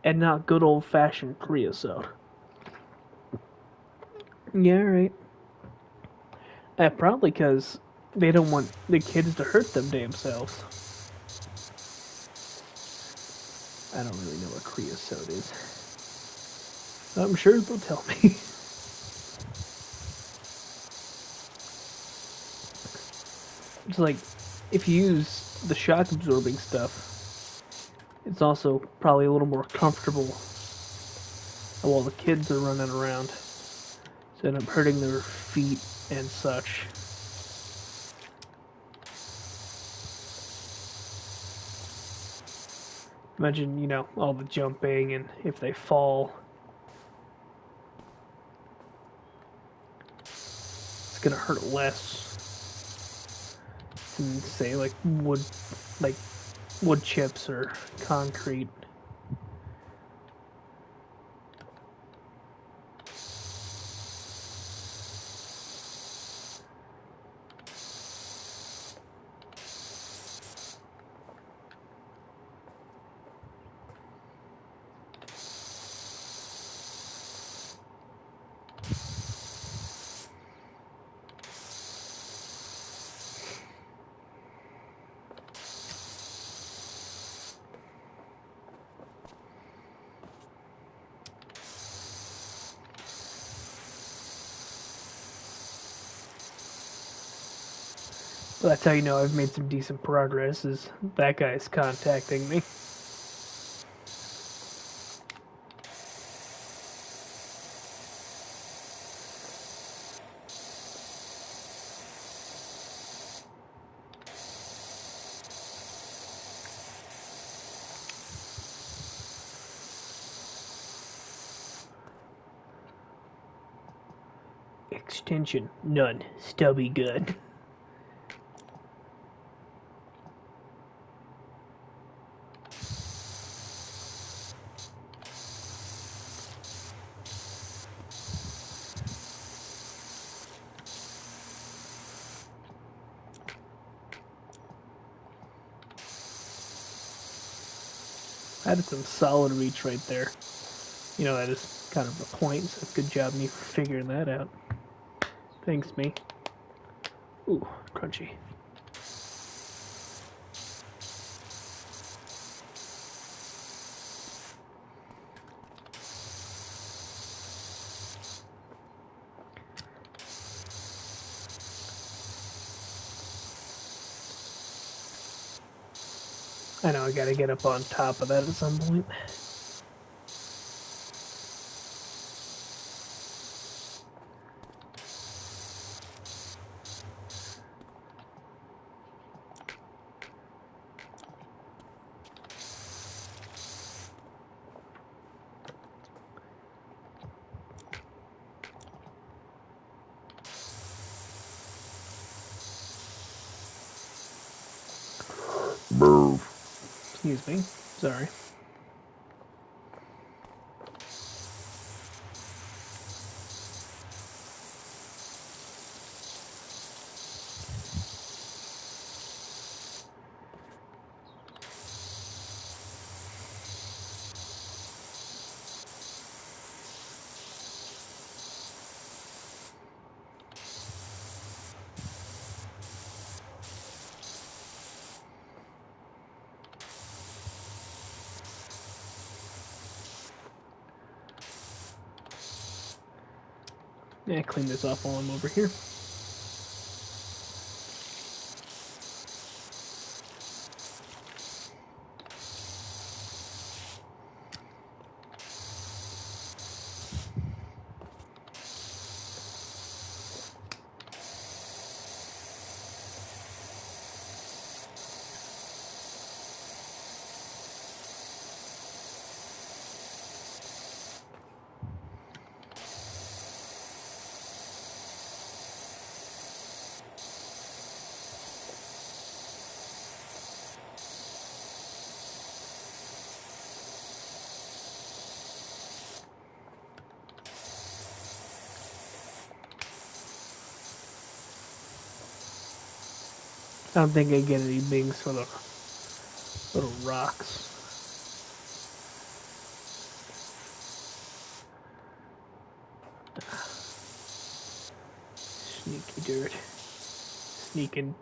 and not good old fashioned creosote. Yeah, right. Probably because they don't want the kids to hurt them damn selves. I don't really know what creosote is. I'm sure they'll tell me. It's like, if you use the shock absorbing stuff, it's also probably a little more comfortable while the kids are running around. So end up hurting their feet and such. Imagine, all the jumping, and if they fall, it's gonna hurt less can say like wood chips or concrete. But that's how you know I've made some decent progress, is that guy's contacting me. Extension, none. Stubby gun. That is some solid reach right there. You know, that is kind of the point, so good job me for figuring that out. Thanks, me. Ooh, crunchy. I know I gotta get up on top of that at some point. Excuse me. Sorry. Yeah, clean this off while I'm over here. I don't think I get any big sort of little rocks. Sneaky dirt. Sneaking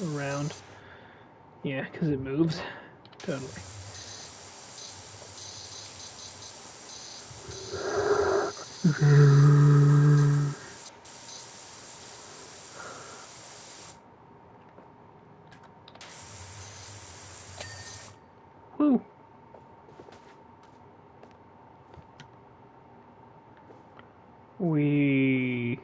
around. Yeah, because it moves. Totally. Woo. We...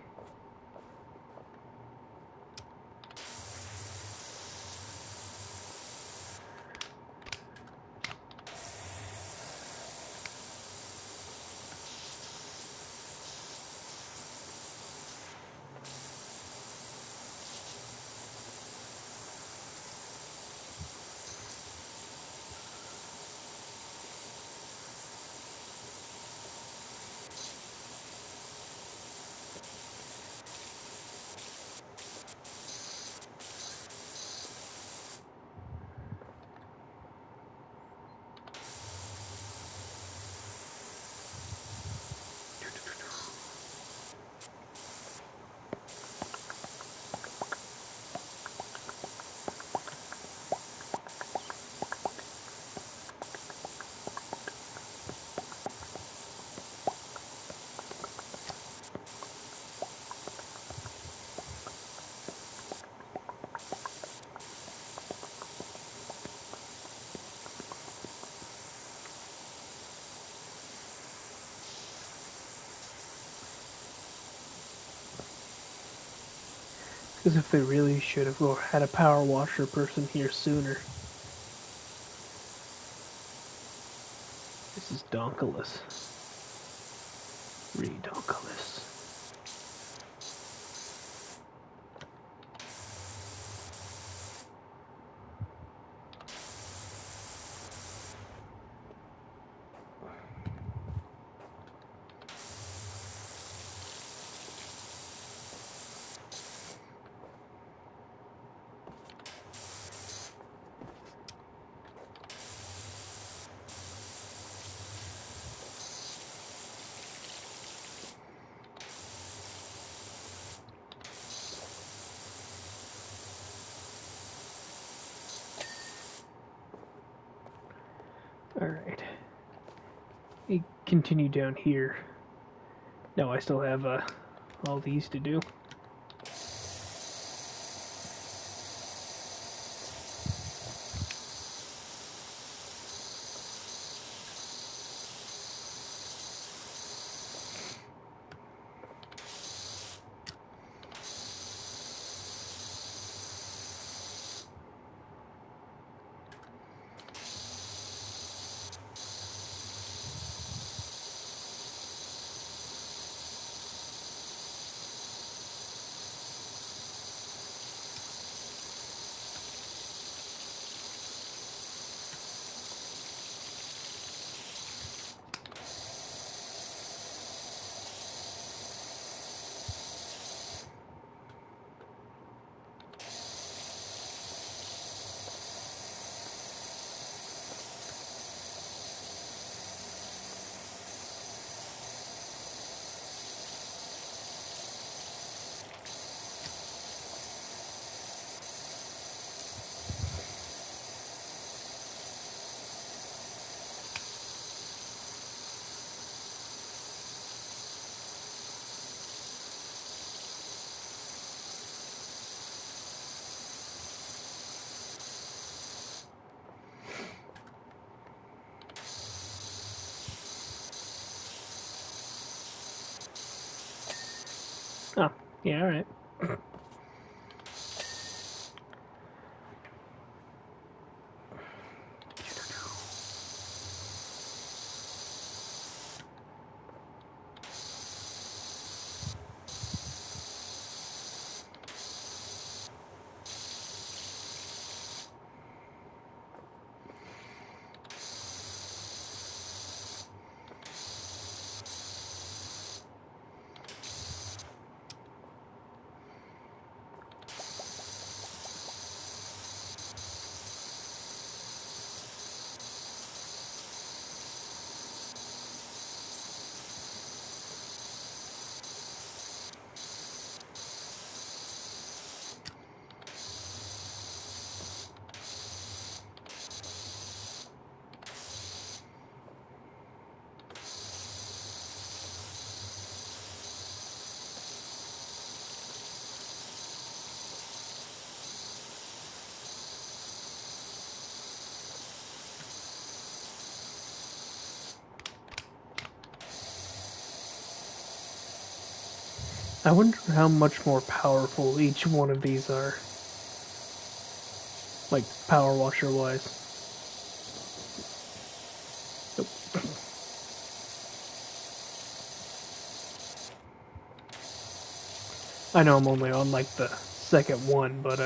As if they really should have had a power washer person here sooner. This is donkulous. Redonkulous. Alright. We continue down here. Now I still have all these to do. Oh, yeah, alright. I wonder how much more powerful each one of these are. Like, power washer wise. Nope. I know I'm only on like the second one, but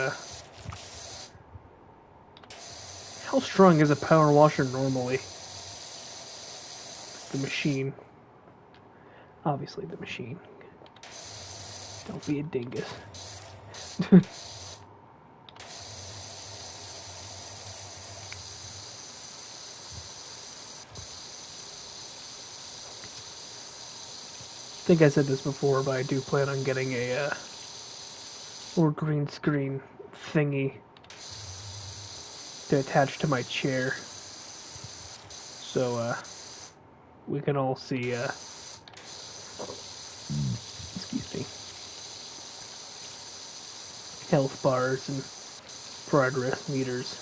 how strong is a power washer normally? The machine. Obviously the machine. Don't be a dingus. I think I said this before, but I do plan on getting a little green screen thingy to attach to my chair, so we can all see excuse me, health bars and progress meters.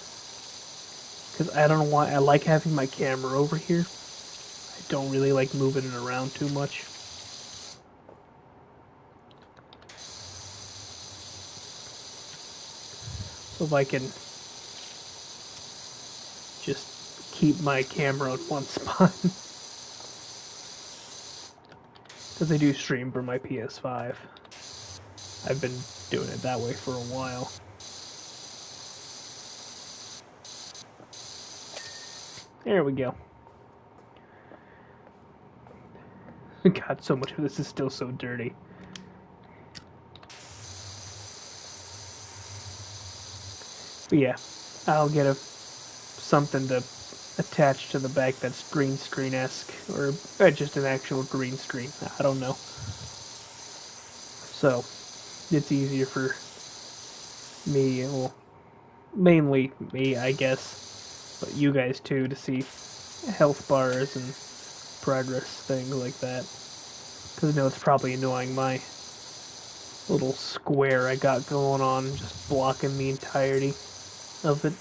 Because I don't know why I like having my camera over here. I don't really like moving it around too much. if I can just keep my camera in one spot. Because I do stream for my PS5. I've been doing it that way for a while. There we go. God, so much of this is still so dirty. But yeah, I'll get something to attach to the back that's green screen-esque, or just an actual green screen. I don't know. So it's easier for me, well, mainly me, I guess, but you guys too, to see health bars and progress, things like that. Because I know it's probably annoying my little square I got going on, just blocking the entirety of it.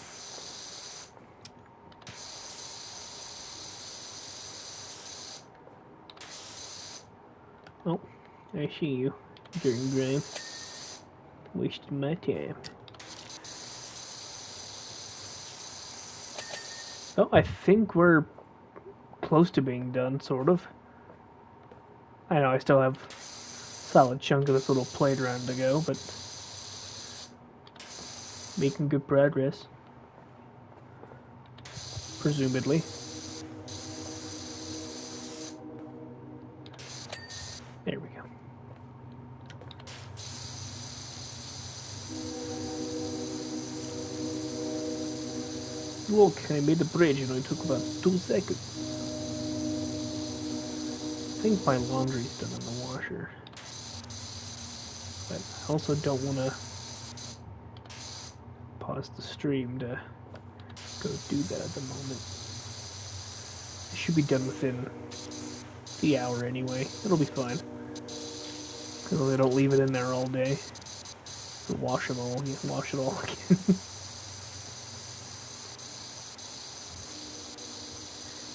Oh, I see you, Dream Grime. Wasting my time. Oh, I think we're close to being done, sort of. I know I still have a solid chunk of this little playground to go, but making good progress. Presumably. There we go. Look, I made the bridge and it took about 2 seconds. I think my laundry's done in the washer. But I also don't want to pause the stream to go do that at the moment. It should be done within the hour anyway. It'll be fine. Because they don't leave it in there all day. Or wash them all. You can wash it all again.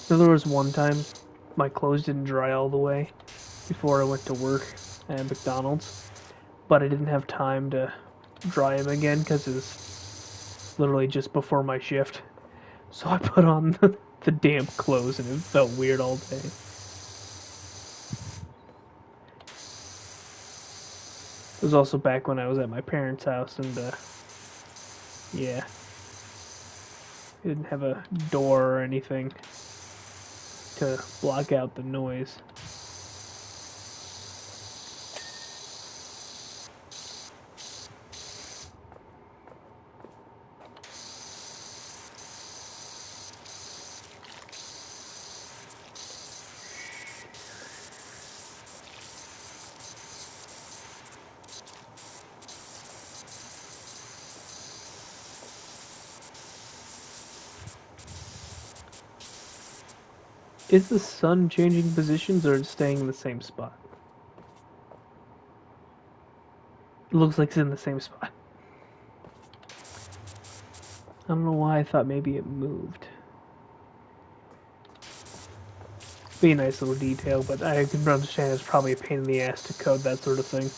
So there was one time my clothes didn't dry all the way before I went to work at McDonald's, but I didn't have time to dry them again because it was literally just before my shift. So I put on the damp clothes and it felt weird all day. It was also back when I was at my parents' house and yeah, I didn't have a door or anything to block out the noise. Is the sun changing positions or staying in the same spot? It looks like it's in the same spot. I don't know why I thought maybe it moved. Be a nice little detail, but I can understand it's probably a pain in the ass to code that sort of thing.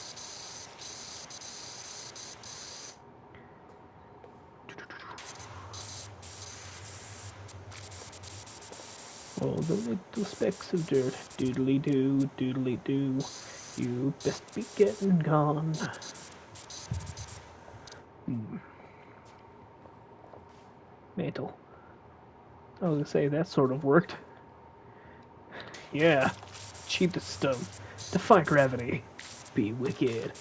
All the little specks of dirt, doodly-doo, doodly-doo, you best be getting gone. Mantle. I was gonna say, that sort of worked. Yeah, cheapest stuff. Defy gravity. Be wicked.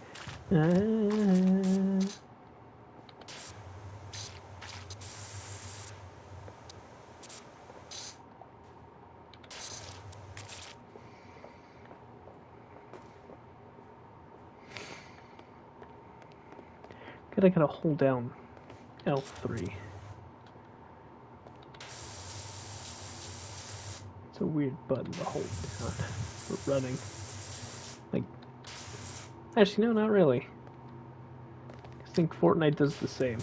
I gotta hold down L3. It's a weird button to hold down for running. Like, actually, no, not really. I think Fortnite does the same.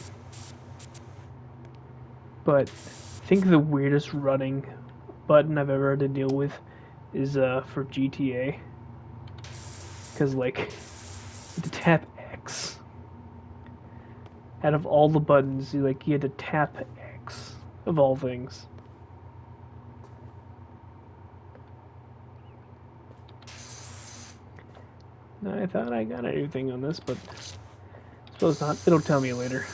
But I think the weirdest running button I've ever had to deal with is for GTA. Because, like, to tap X Out of all the buttons, you had to tap X of all things. I thought I got everything on this, but I suppose not. It'll tell me later.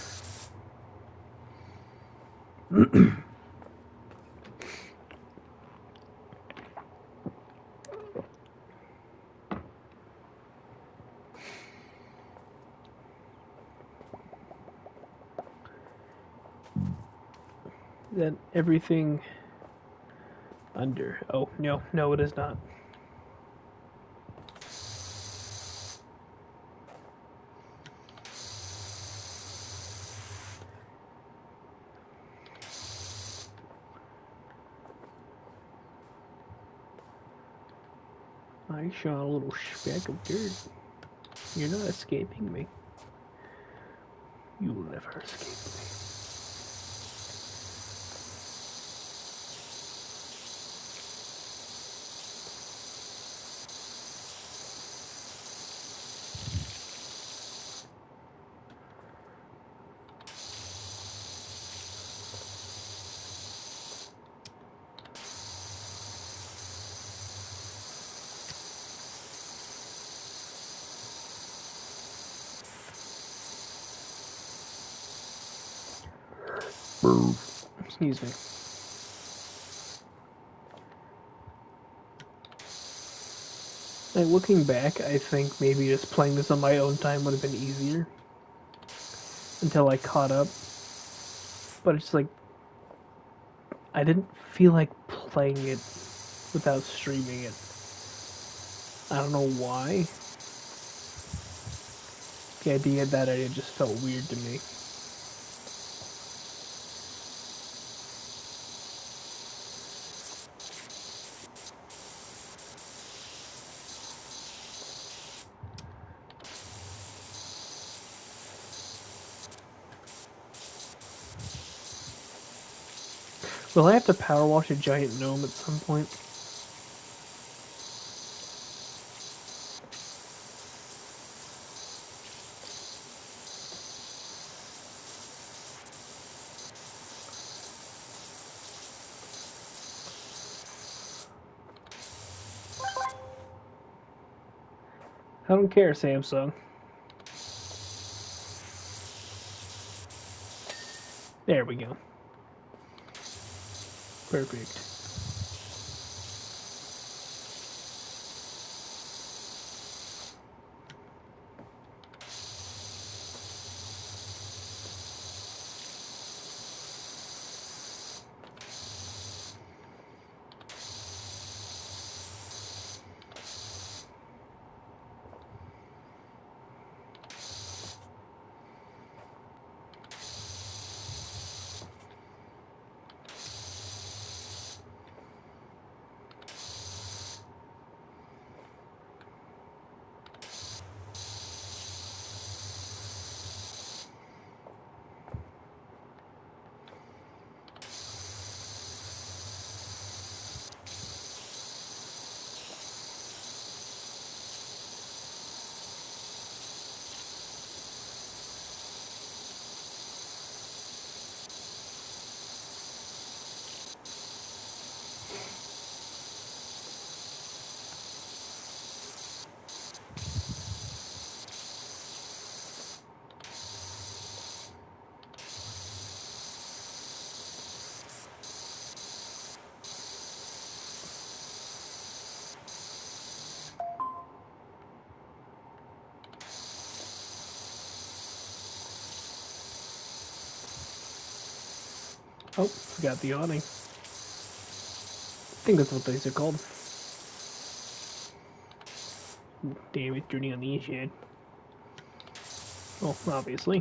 Then everything under. Oh, no, it is not. I saw a little speck of dirt. You're not escaping me. You will never escape me. Excuse me. Like, looking back, I think maybe just playing this on my own time would have been easier. Until I caught up. But it's like, I didn't feel like playing it without streaming it. I don't know why. The idea of that idea just felt weird to me. Will I have to power wash a giant gnome at some point? I don't care, Samsung. There we go. Perfect. Oh, forgot the awning. I think that's what these are called. Damn it, dirty on the inside. Oh, obviously.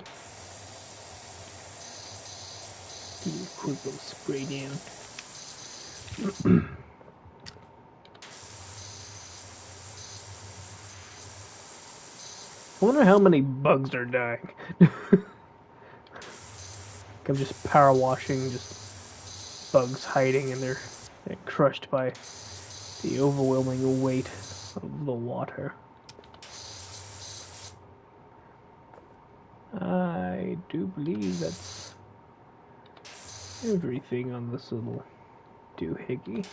Do a quick little spray down. I wonder how many bugs are dying. I'm just power washing, just bugs hiding, and they're crushed by the overwhelming weight of the water. I do believe that's everything on this little doohickey.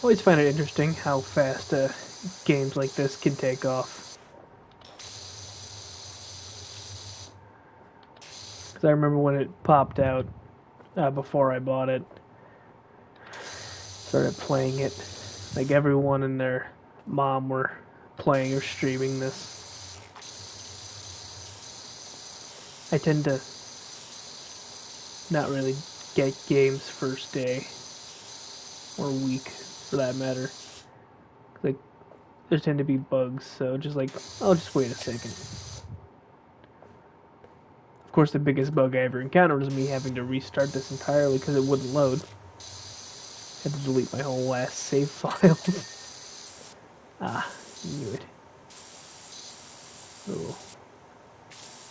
Always find it interesting how fast games like this can take off. Because I remember when it popped out before I bought it, started playing it. Like everyone and their mom were playing or streaming this. I tend to not really get games first day or week for that matter. Like there tend to be bugs, so just like I'll just wait a second. Of course, the biggest bug I ever encountered was me having to restart this entirely because it wouldn't load. I had to delete my whole last save files. Knew it. Little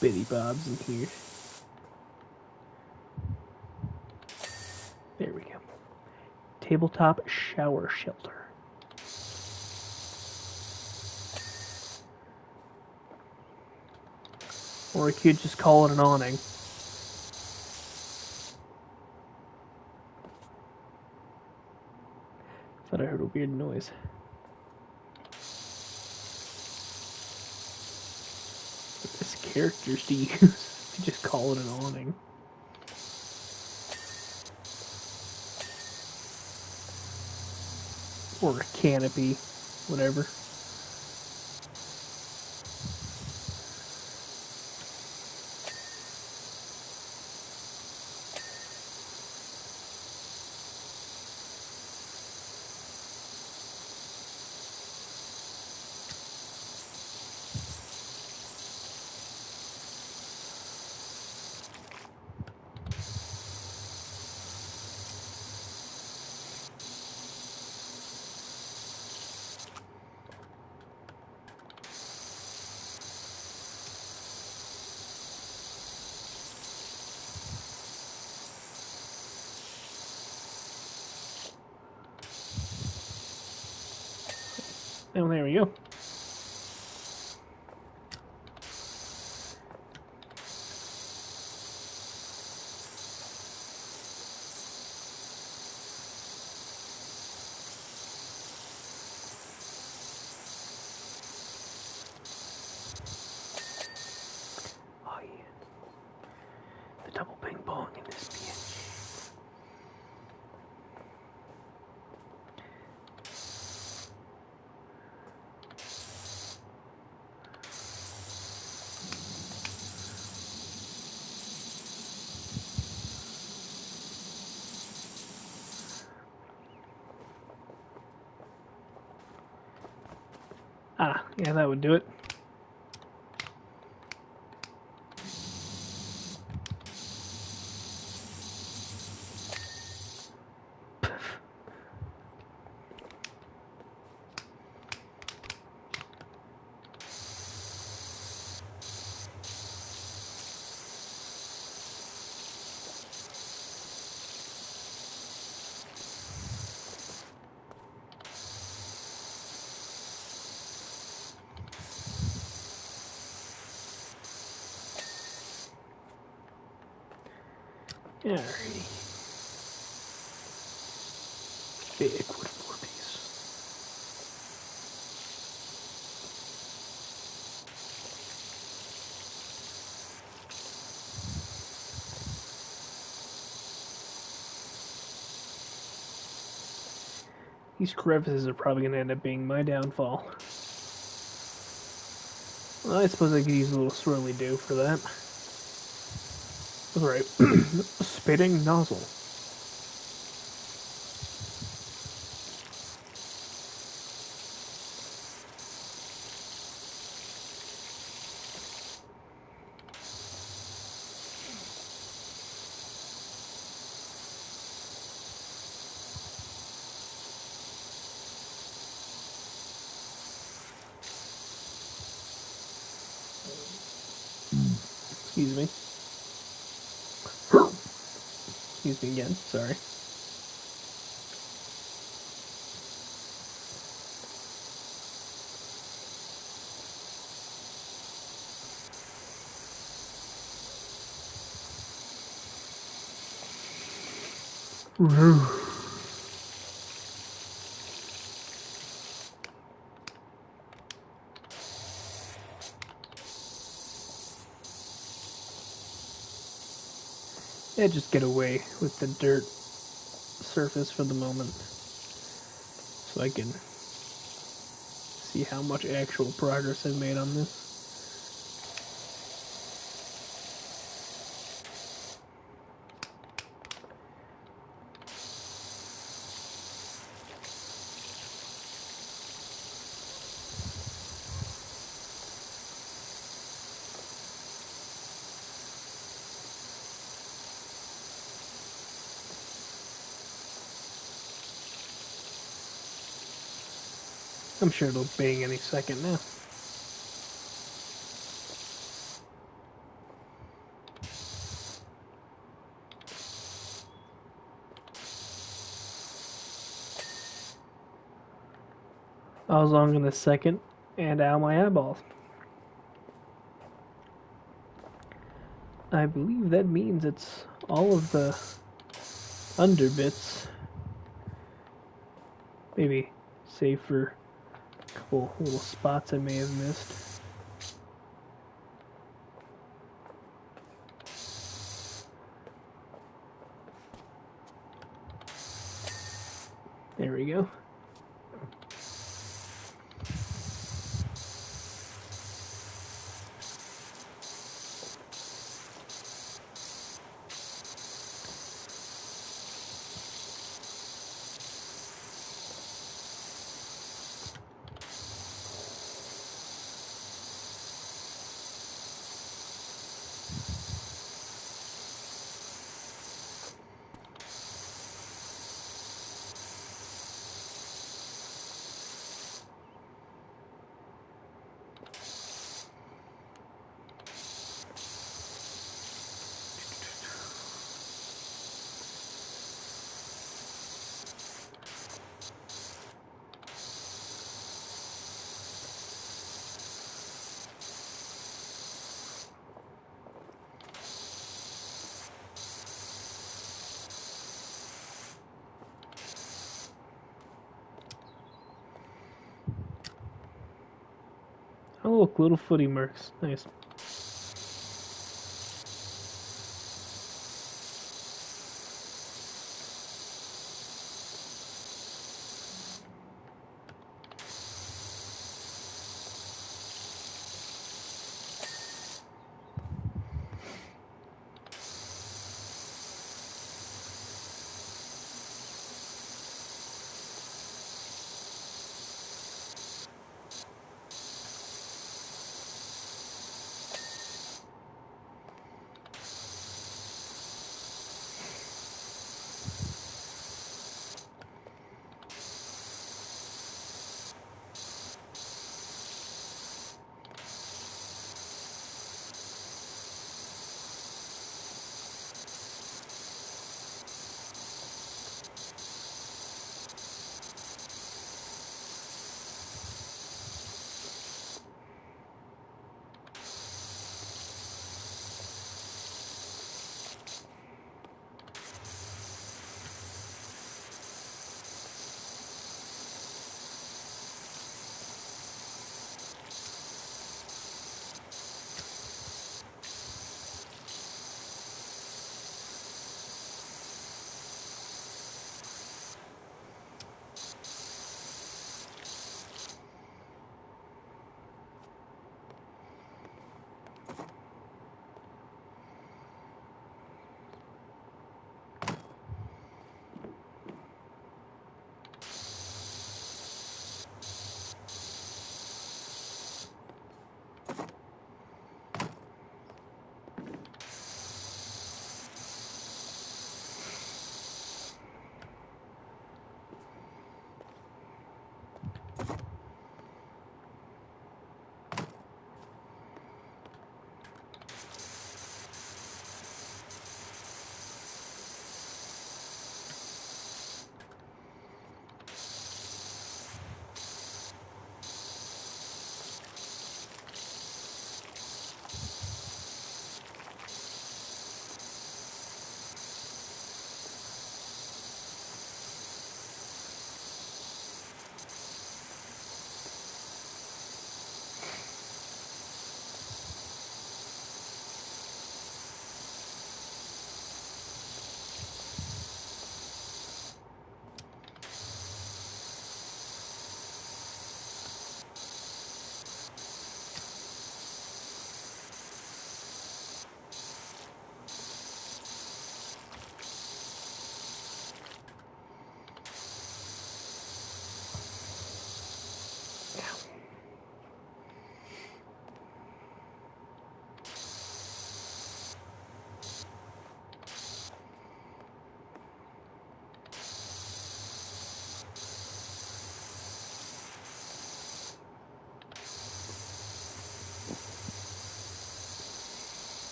bitty bobs in here. There we go. Tabletop shower shelter. Or I could just call it an awning. Thought I heard a weird noise. What this characters to use to just call it an awning. Or a canopy, whatever. Oh, there we go. Oh yeah. The double ping pong in this bitch. Yeah, that would do it. Alrighty. Big wood floor piece. These crevices are probably going to end up being my downfall. Well, I suppose I could use a little swirly do for that. That's right. Spitting nozzle. Excuse me. Excuse me again, sorry. Yeah, just get away with the dirt surface for the moment so I can see how much actual progress I've made on this. I'm sure it'll bang any second now. I was long in a second, and ow my eyeballs. I believe that means it's all of the under bits. Maybe save for a couple little spots I may have missed. There we go. Oh, look, little footy marks. Nice.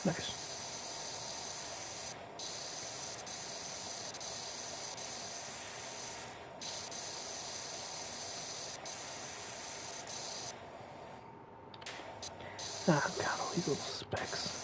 Nice. Ah, God, all these little specks.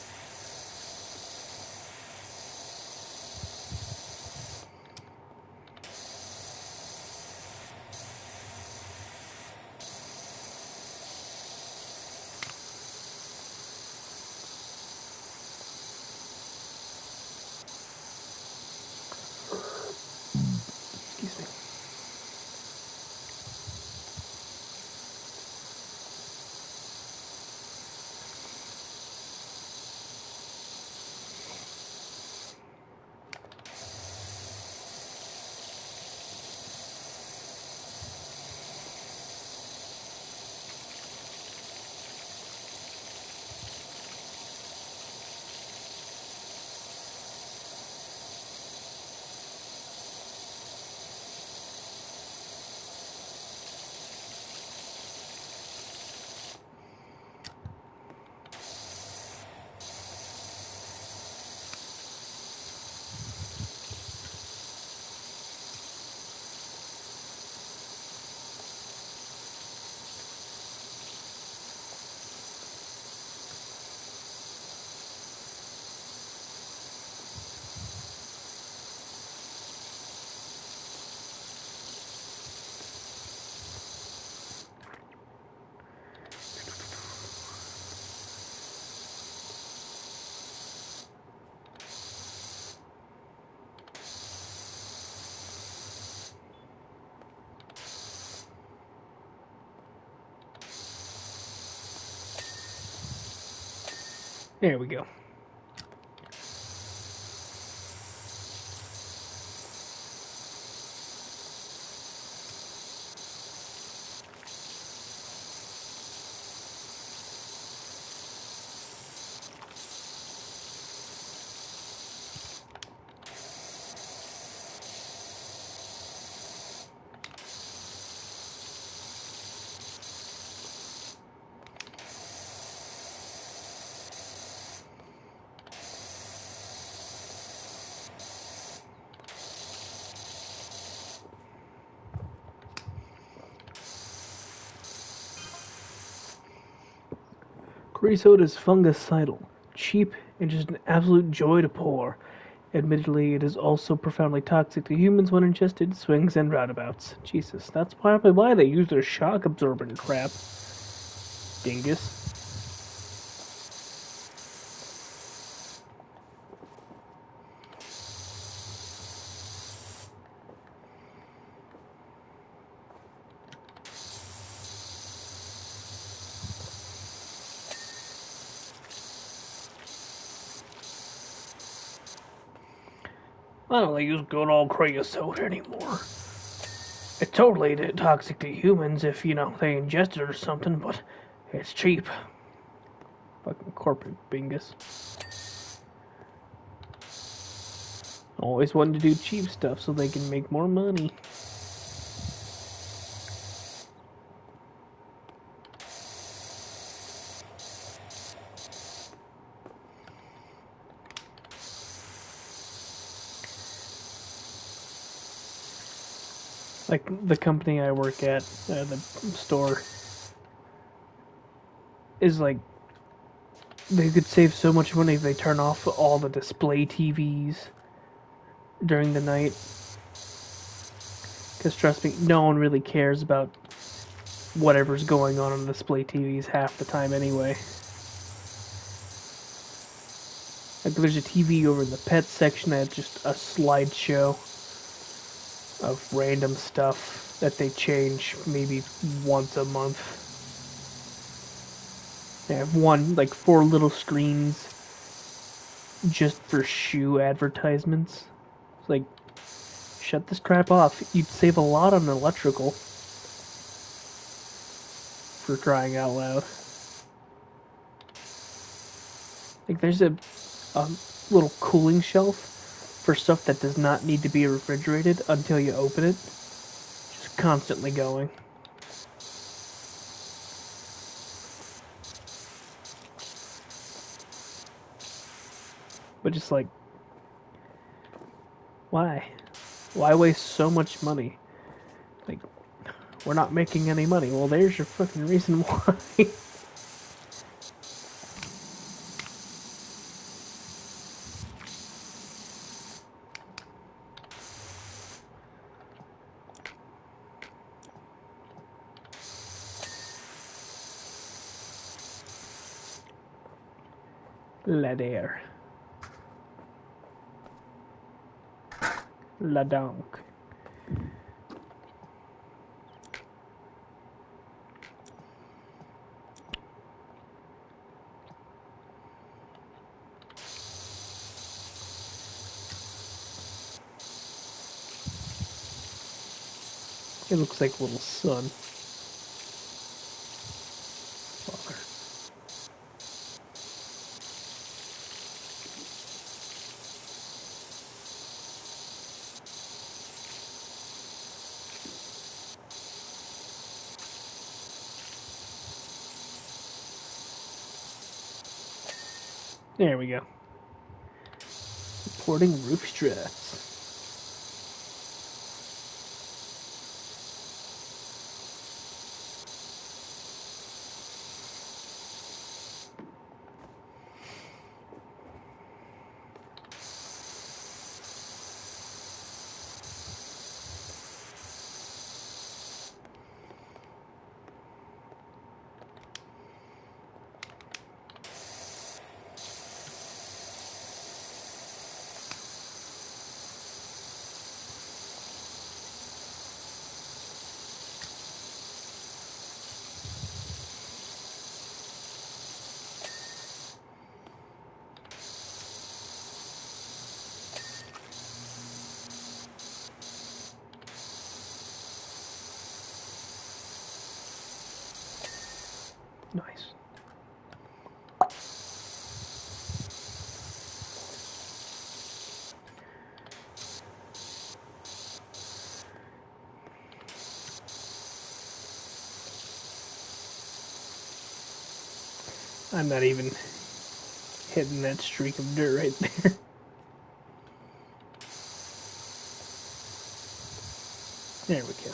Excuse me. There we go. Creosote is fungicidal, cheap, and just an absolute joy to pour. Admittedly, it is also profoundly toxic to humans when ingested, swings and roundabouts. Jesus, that's probably why they use their shock absorbent crap. Dingus. I don't use good old creosote anymore. It's totally toxic to humans if, they ingest it or something, but it's cheap. Fucking corporate bingus. Always wanting to do cheap stuff so they can make more money. Like the company I work at, the store, is like they could save so much money if they turn off all the display TVs during the night. Because trust me, no one really cares about whatever's going on the display TVs half the time anyway. Like there's a TV over in the pet section that's just a slideshow of random stuff that they change maybe once a month. They have like 4 little screens just for shoe advertisements. It's like, shut this crap off. You'd save a lot on electrical. For crying out loud. Like, there's a little cooling shelf for stuff that does not need to be refrigerated until you open it. Just constantly going. But just like, why? Why waste so much money? Like, we're not making any money. Well, there's your fucking reason why. La der. La donc. It looks like little son. Father. There we go. Supporting roof struts. Nice. I'm not even hitting that streak of dirt right there. There we go.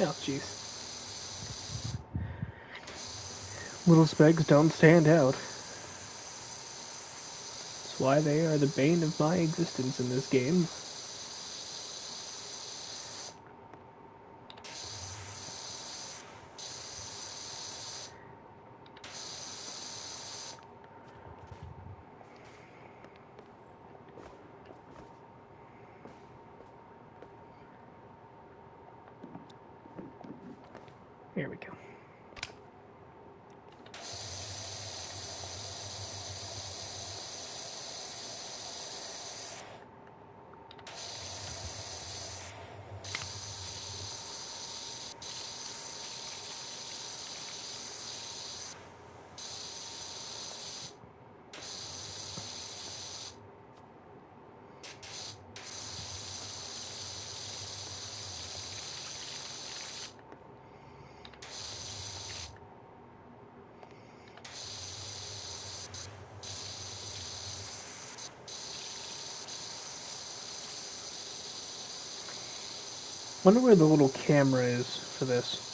Oh, jeez. Little specs don't stand out. That's why they are the bane of my existence in this game. Here we go. Wonder where the little camera is for this.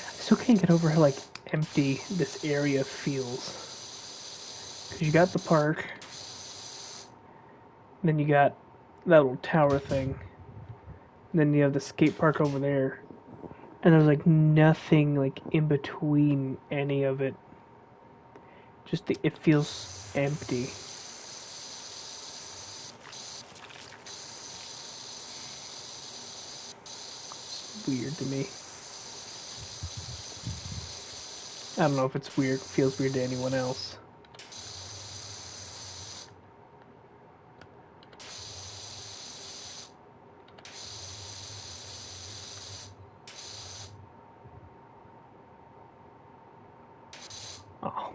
I still can't get over how like empty this area feels. Cause you got the park, then you got that little tower thing, and then you have the skate park over there, and there's like nothing like in between any of it. Just it feels empty. It's weird to me. I don't know if it's weird, feels weird to anyone else. Oh.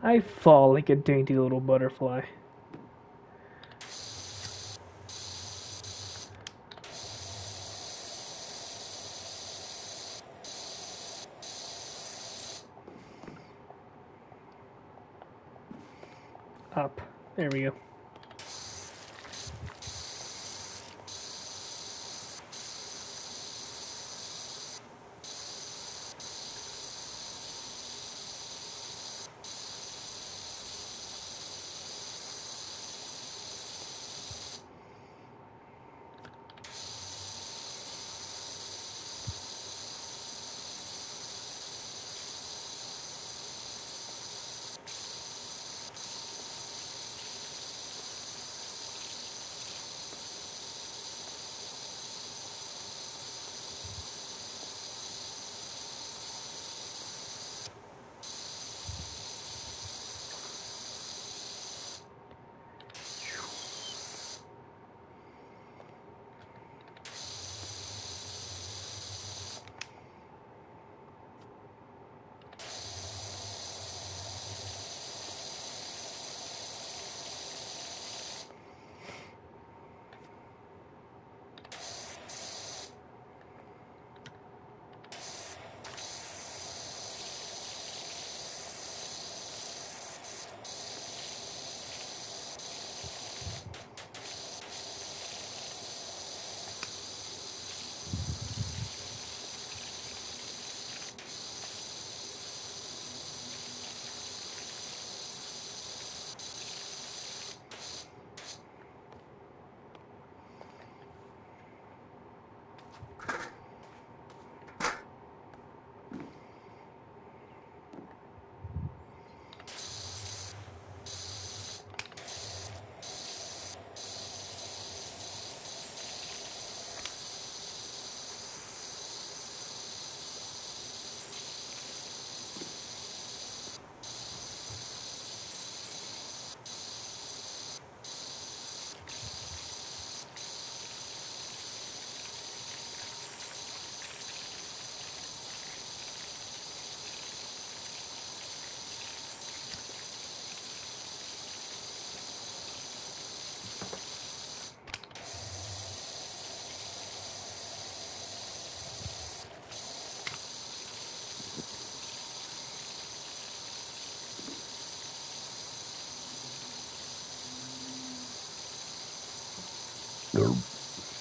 I fall like a dainty little butterfly. Up. There we go.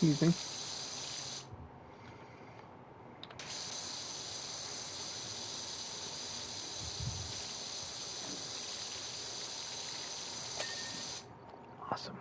Excuse me. Awesome.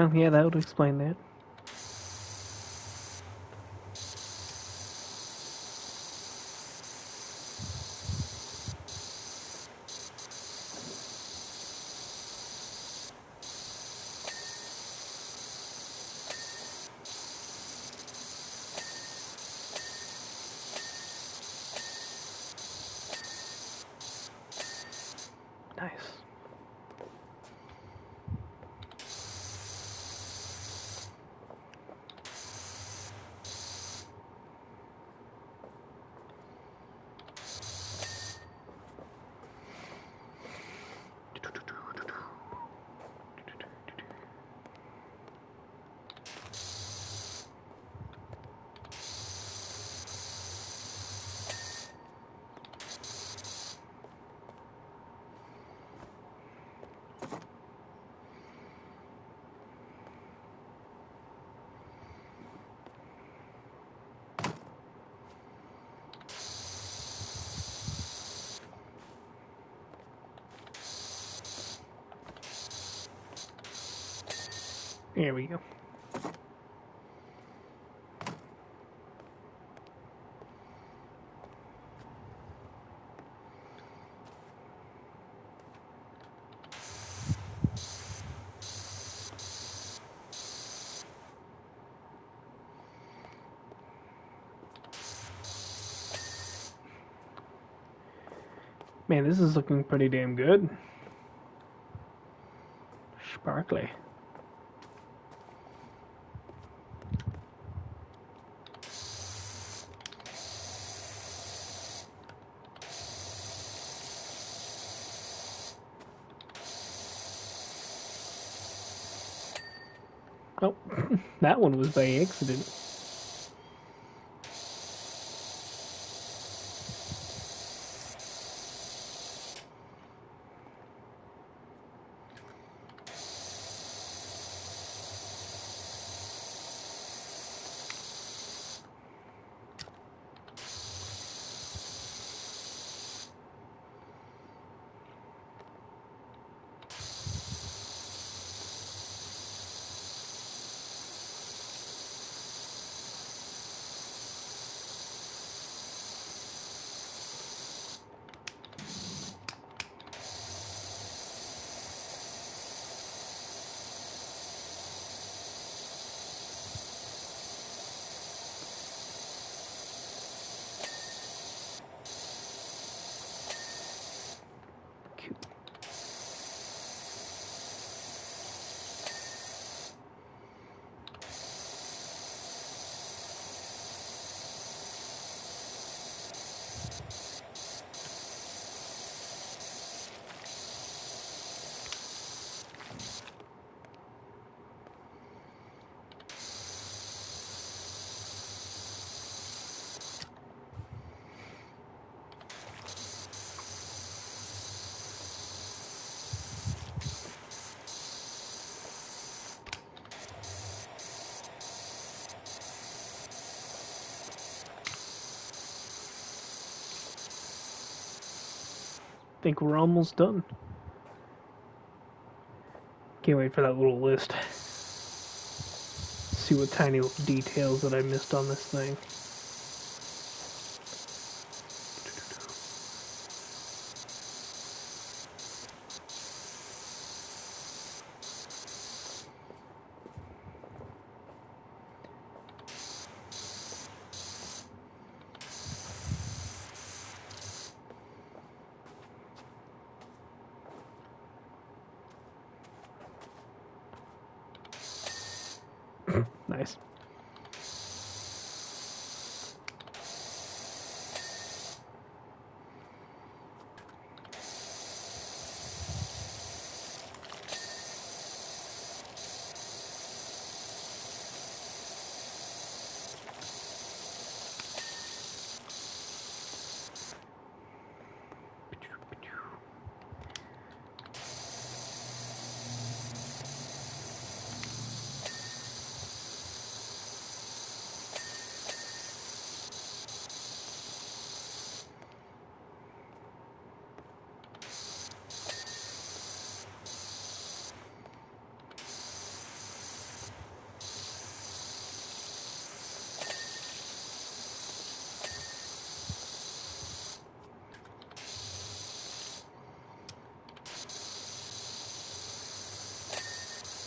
Oh, yeah, that would explain that. Nice. There we go. Man, this is looking pretty damn good. Sparkly. Oh, that one was by accident. Think we're almost done. Can't wait for that little list. See what tiny little details that I missed on this thing. Nice.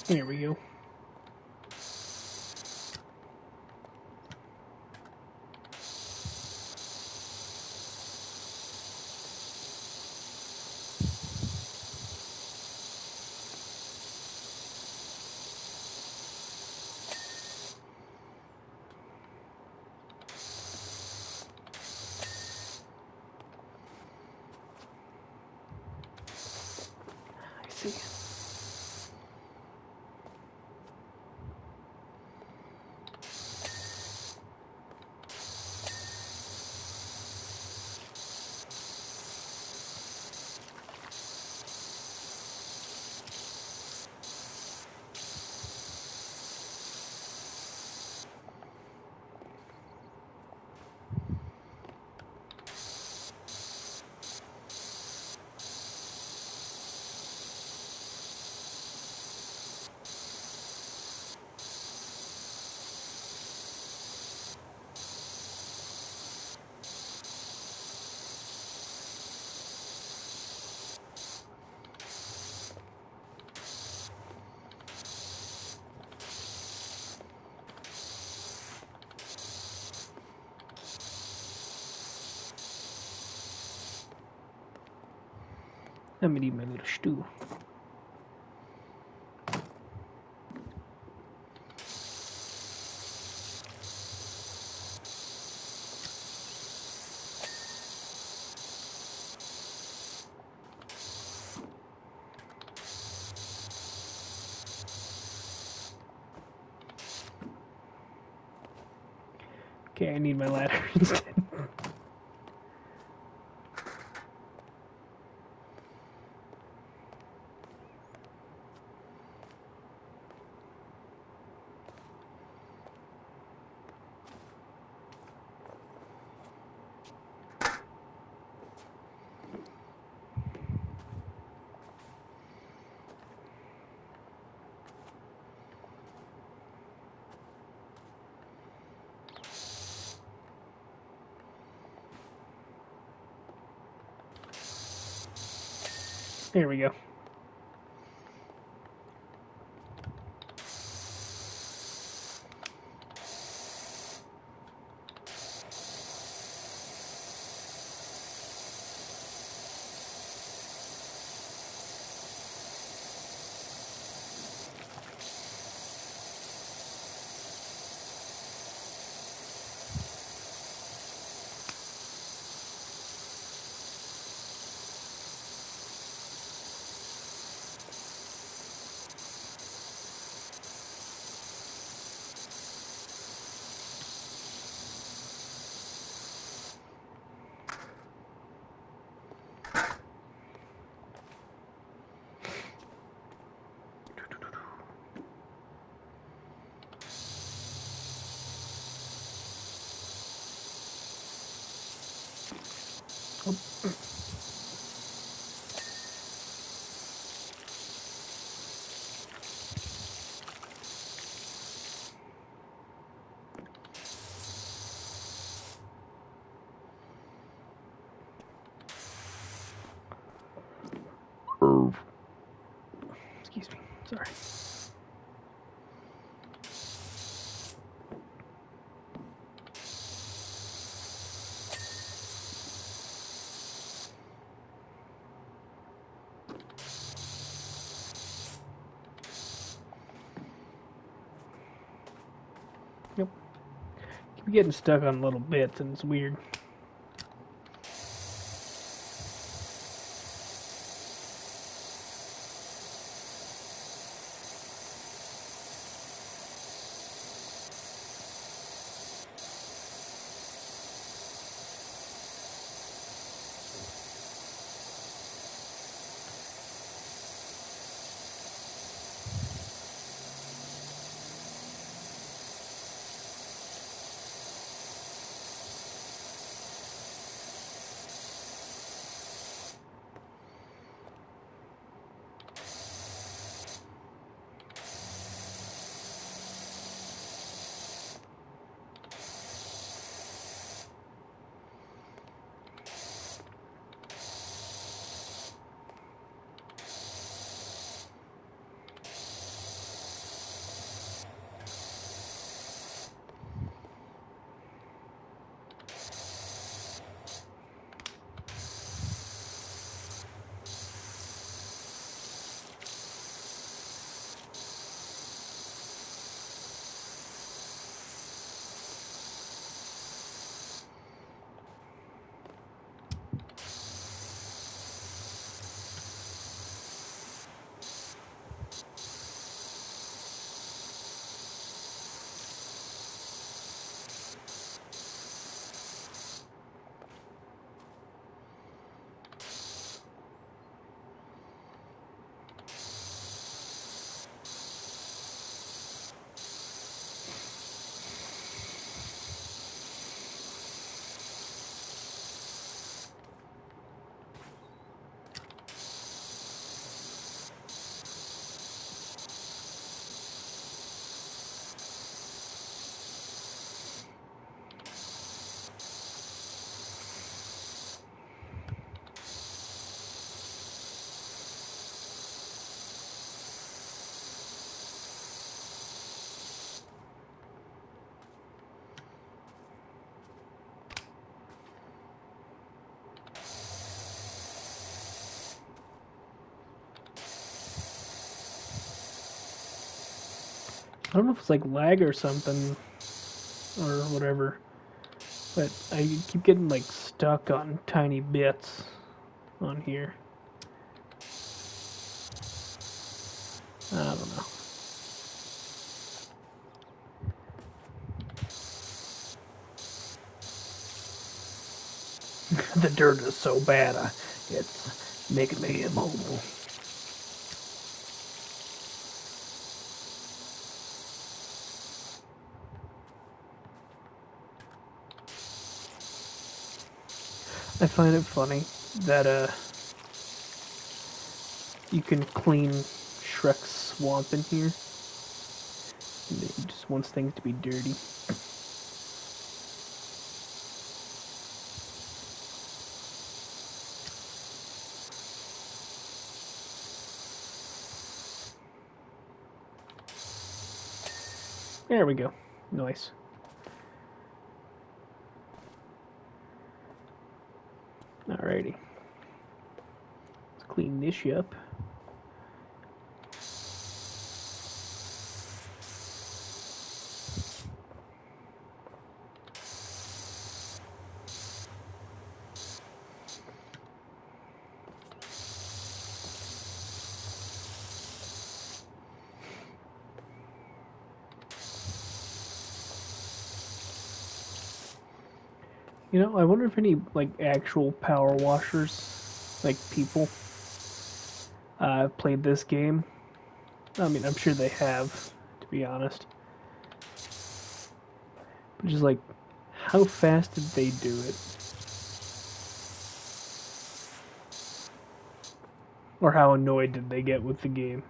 Here we go. I see. I'm gonna eat my little stew. Okay, I need my ladder instead. There we go. Excuse me. Sorry. Yep. Keep getting stuck on little bits, and it's weird. I don't know if it's like lag or something or whatever, but I keep getting like stuck on tiny bits on here. I don't know. The dirt is so bad, it's making me immobile. I find it funny that you can clean Shrek's swamp in here. He just wants things to be dirty. There we go. Nice. Alrighty. Let's clean this up. You know, I wonder if any like actual power washers, like people, played this game. I mean, I'm sure they have, to be honest. But just like, how fast did they do it? Or how annoyed did they get with the game?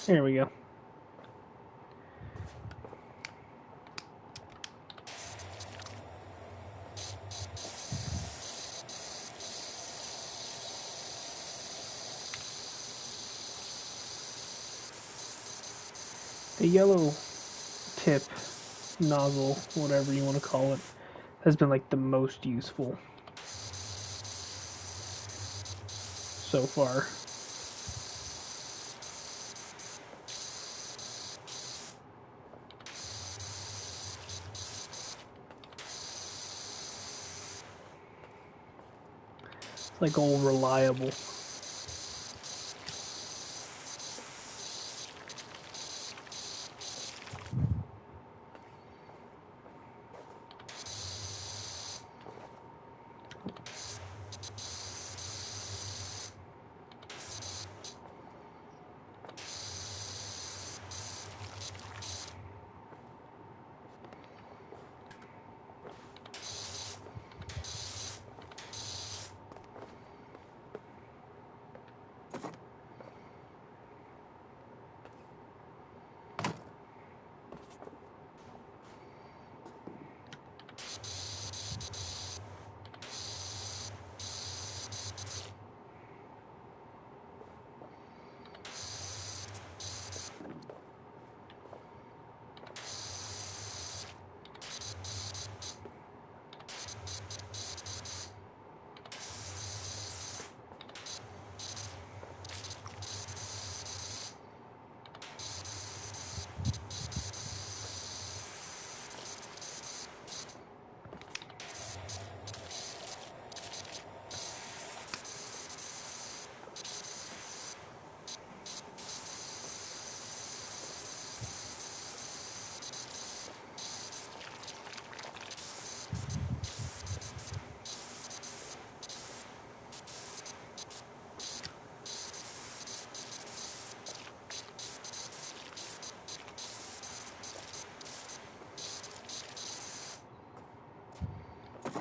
There we go. The yellow tip nozzle, whatever you want to call it, has been like the most useful so far. It's like all reliable.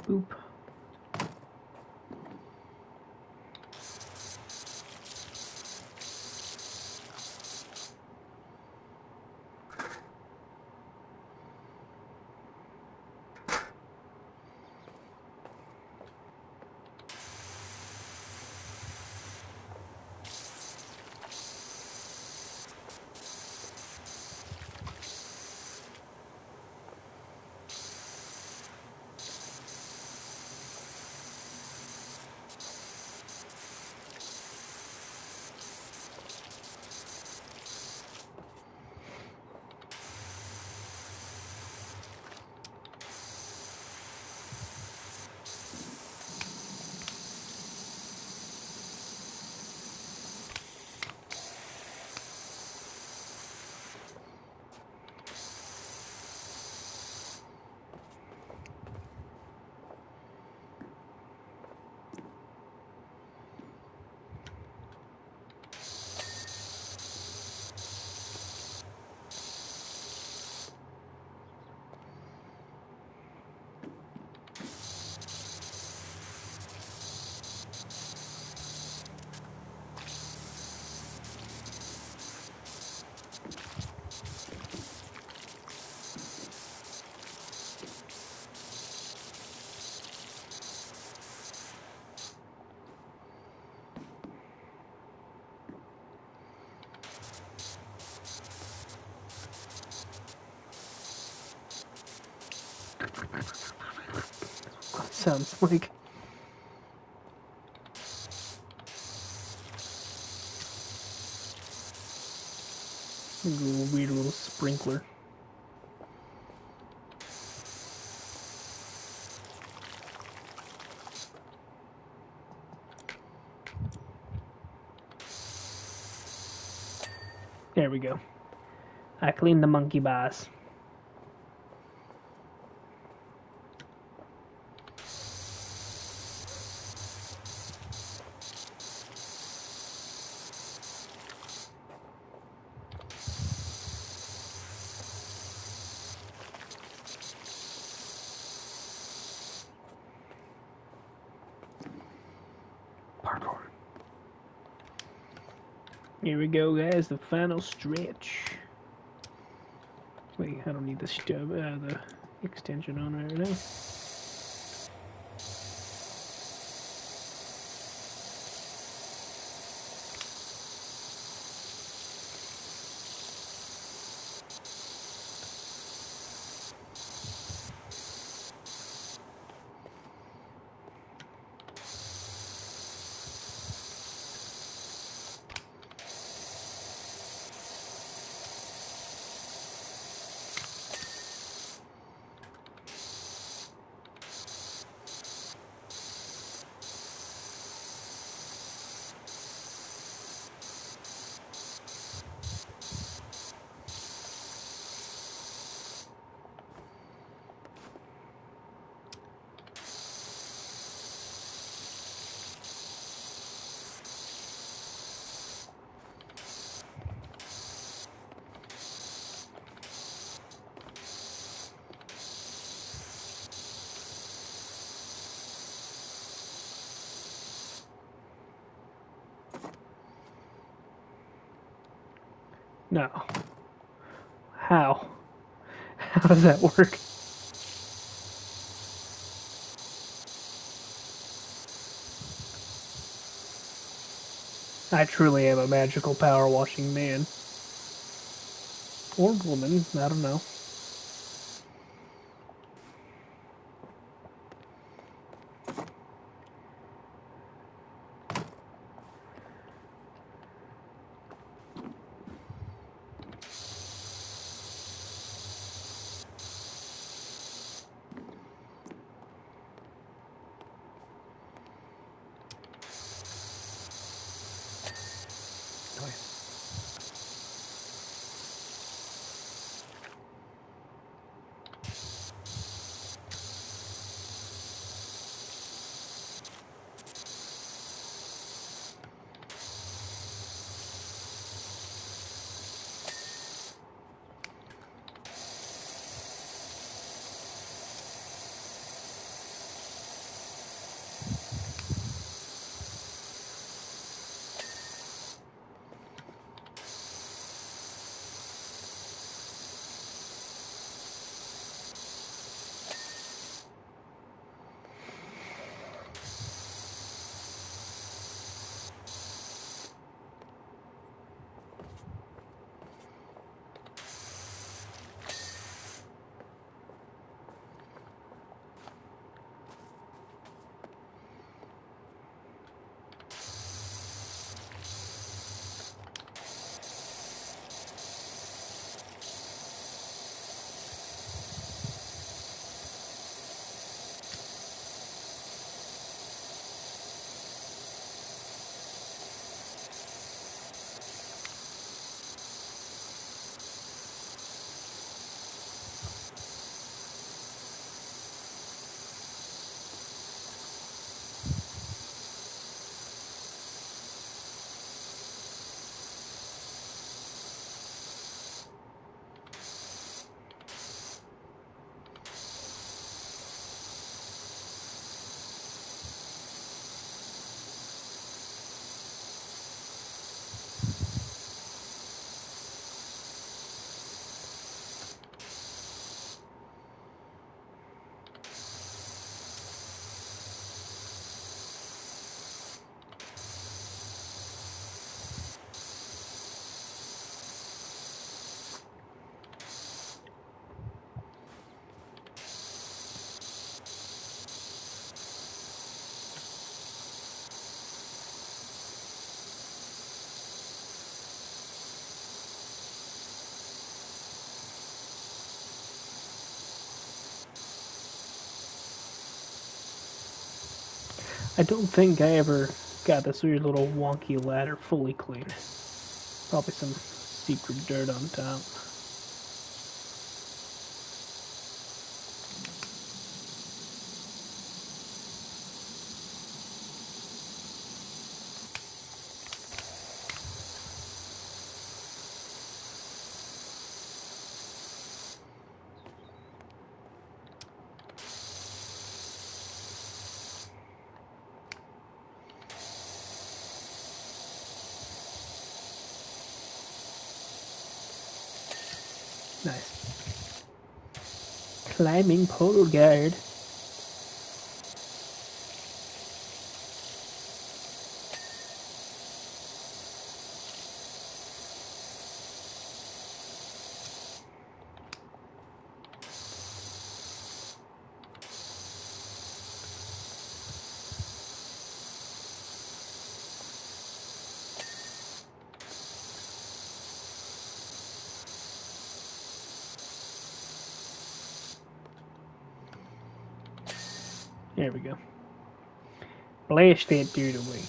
Boop. sounds like. A little weird little sprinkler. There we go. I cleaned the monkey bars. Parkour. Here we go, guys. The final stretch. Wait, I don't need the stub, the extension on right now. No. How? How does that work? I truly am a magical power washing man. Or woman, I don't know. I don't think I ever got this weird little wonky ladder fully clean. Probably some secret dirt on top. Nice. Climbing pole guard. There we go. Blast that dirt away.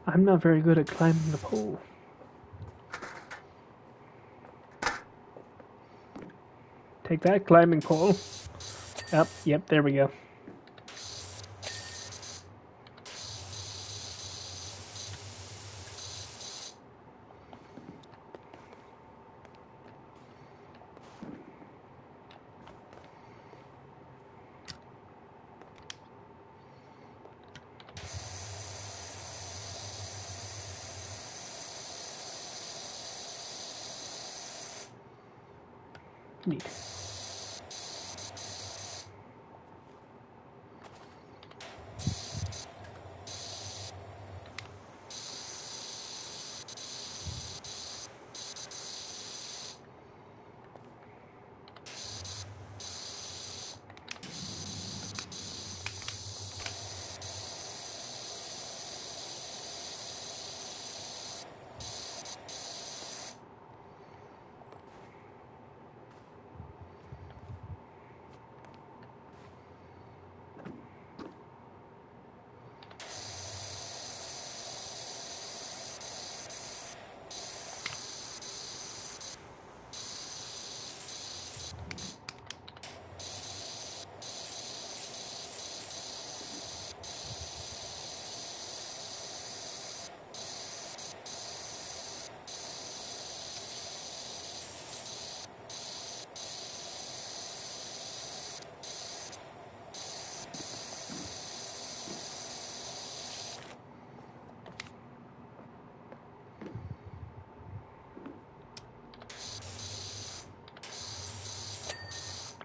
I'm not very good at climbing the pole. Take that, climbing pole. Yep, there we go. Neat.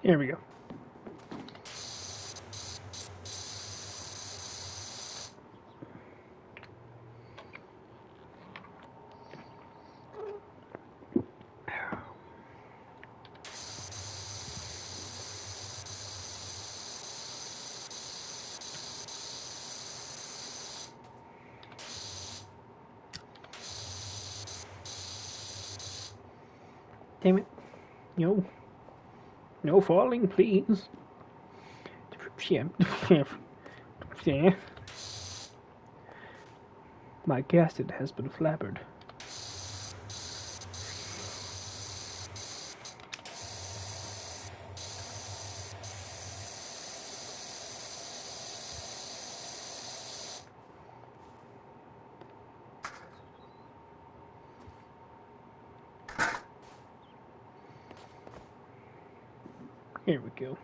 Here we go. Damn it. No. No falling, please. Yeah. My gasket has been flabbered. Here we go.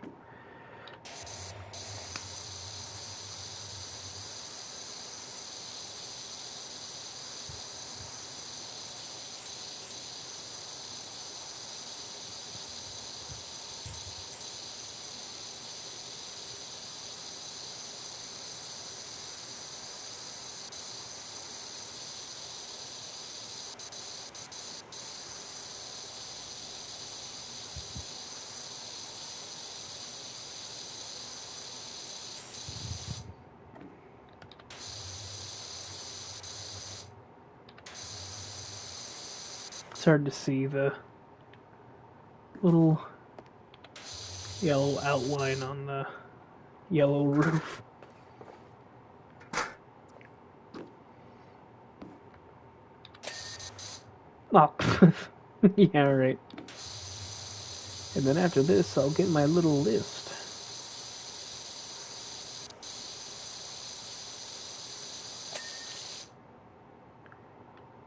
starting to see the little yellow outline on the yellow roof. Oh, yeah, right. And then after this, I'll get my little list.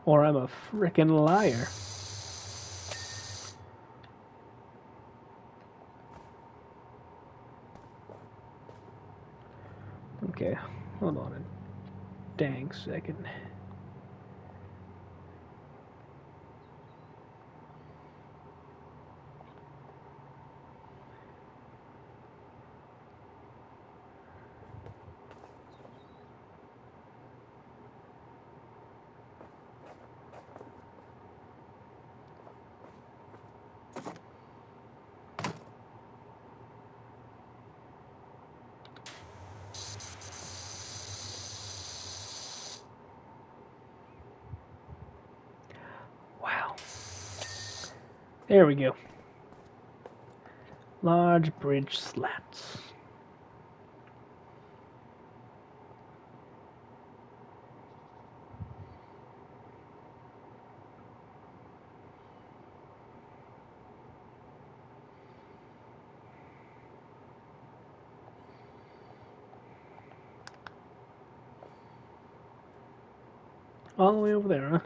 Or I'm a frickin' liar. Okay, hold on a dang second. Wow. There we go. Large bridge slats. All the way over there, huh?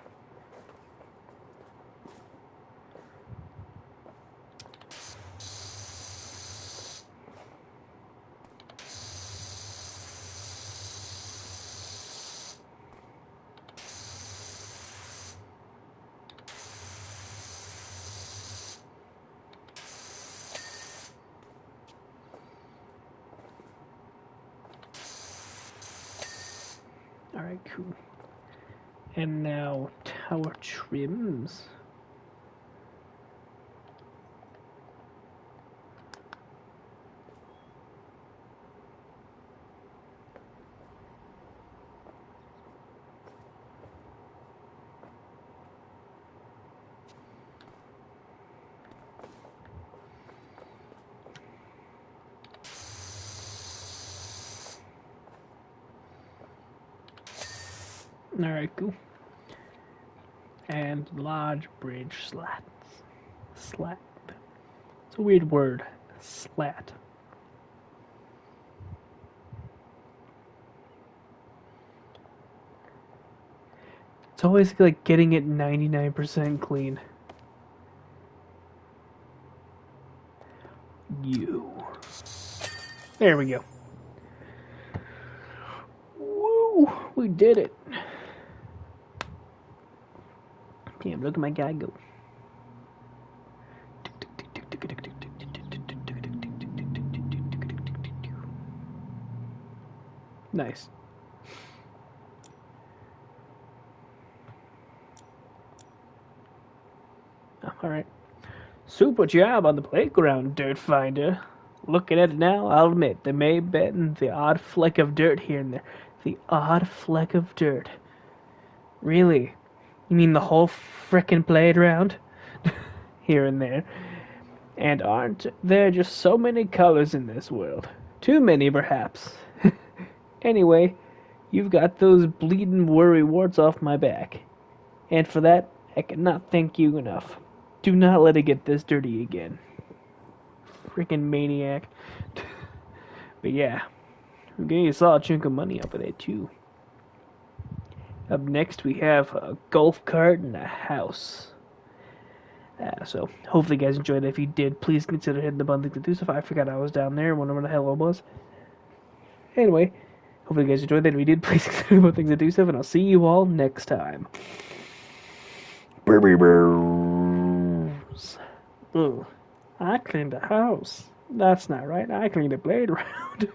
Alright, cool. And now tower trims. Alright, cool. And large bridge slats. Slat. It's a weird word. Slat. It's always like getting it 99% clean. You. There we go. Woo! We did it. Damn, look at my guy go. Nice. Alright. Super job on the playground, Dirt Finder. Looking at it now, I'll admit, there may have been the odd fleck of dirt here and there. The odd fleck of dirt. Really? You mean the whole frickin' playground? Here and there. And aren't there just so many colors in this world? Too many, perhaps. Anyway, you've got those bleeding worry warts off my back. And for that, I cannot thank you enough. Do not let it get this dirty again. Freaking maniac. But yeah, I'm getting a solid chunk of money off of that too. Up next we have a golf cart and a house. So hopefully you guys enjoyed it. If you did, please consider hitting the button to do stuff. I forgot I was down there, wondering where the hell I was. Anyway, hopefully you guys enjoyed that. If you did, please consider the things to do stuff, and I'll see you all next time. Ugh. I cleaned the house. That's not right. I cleaned the playground.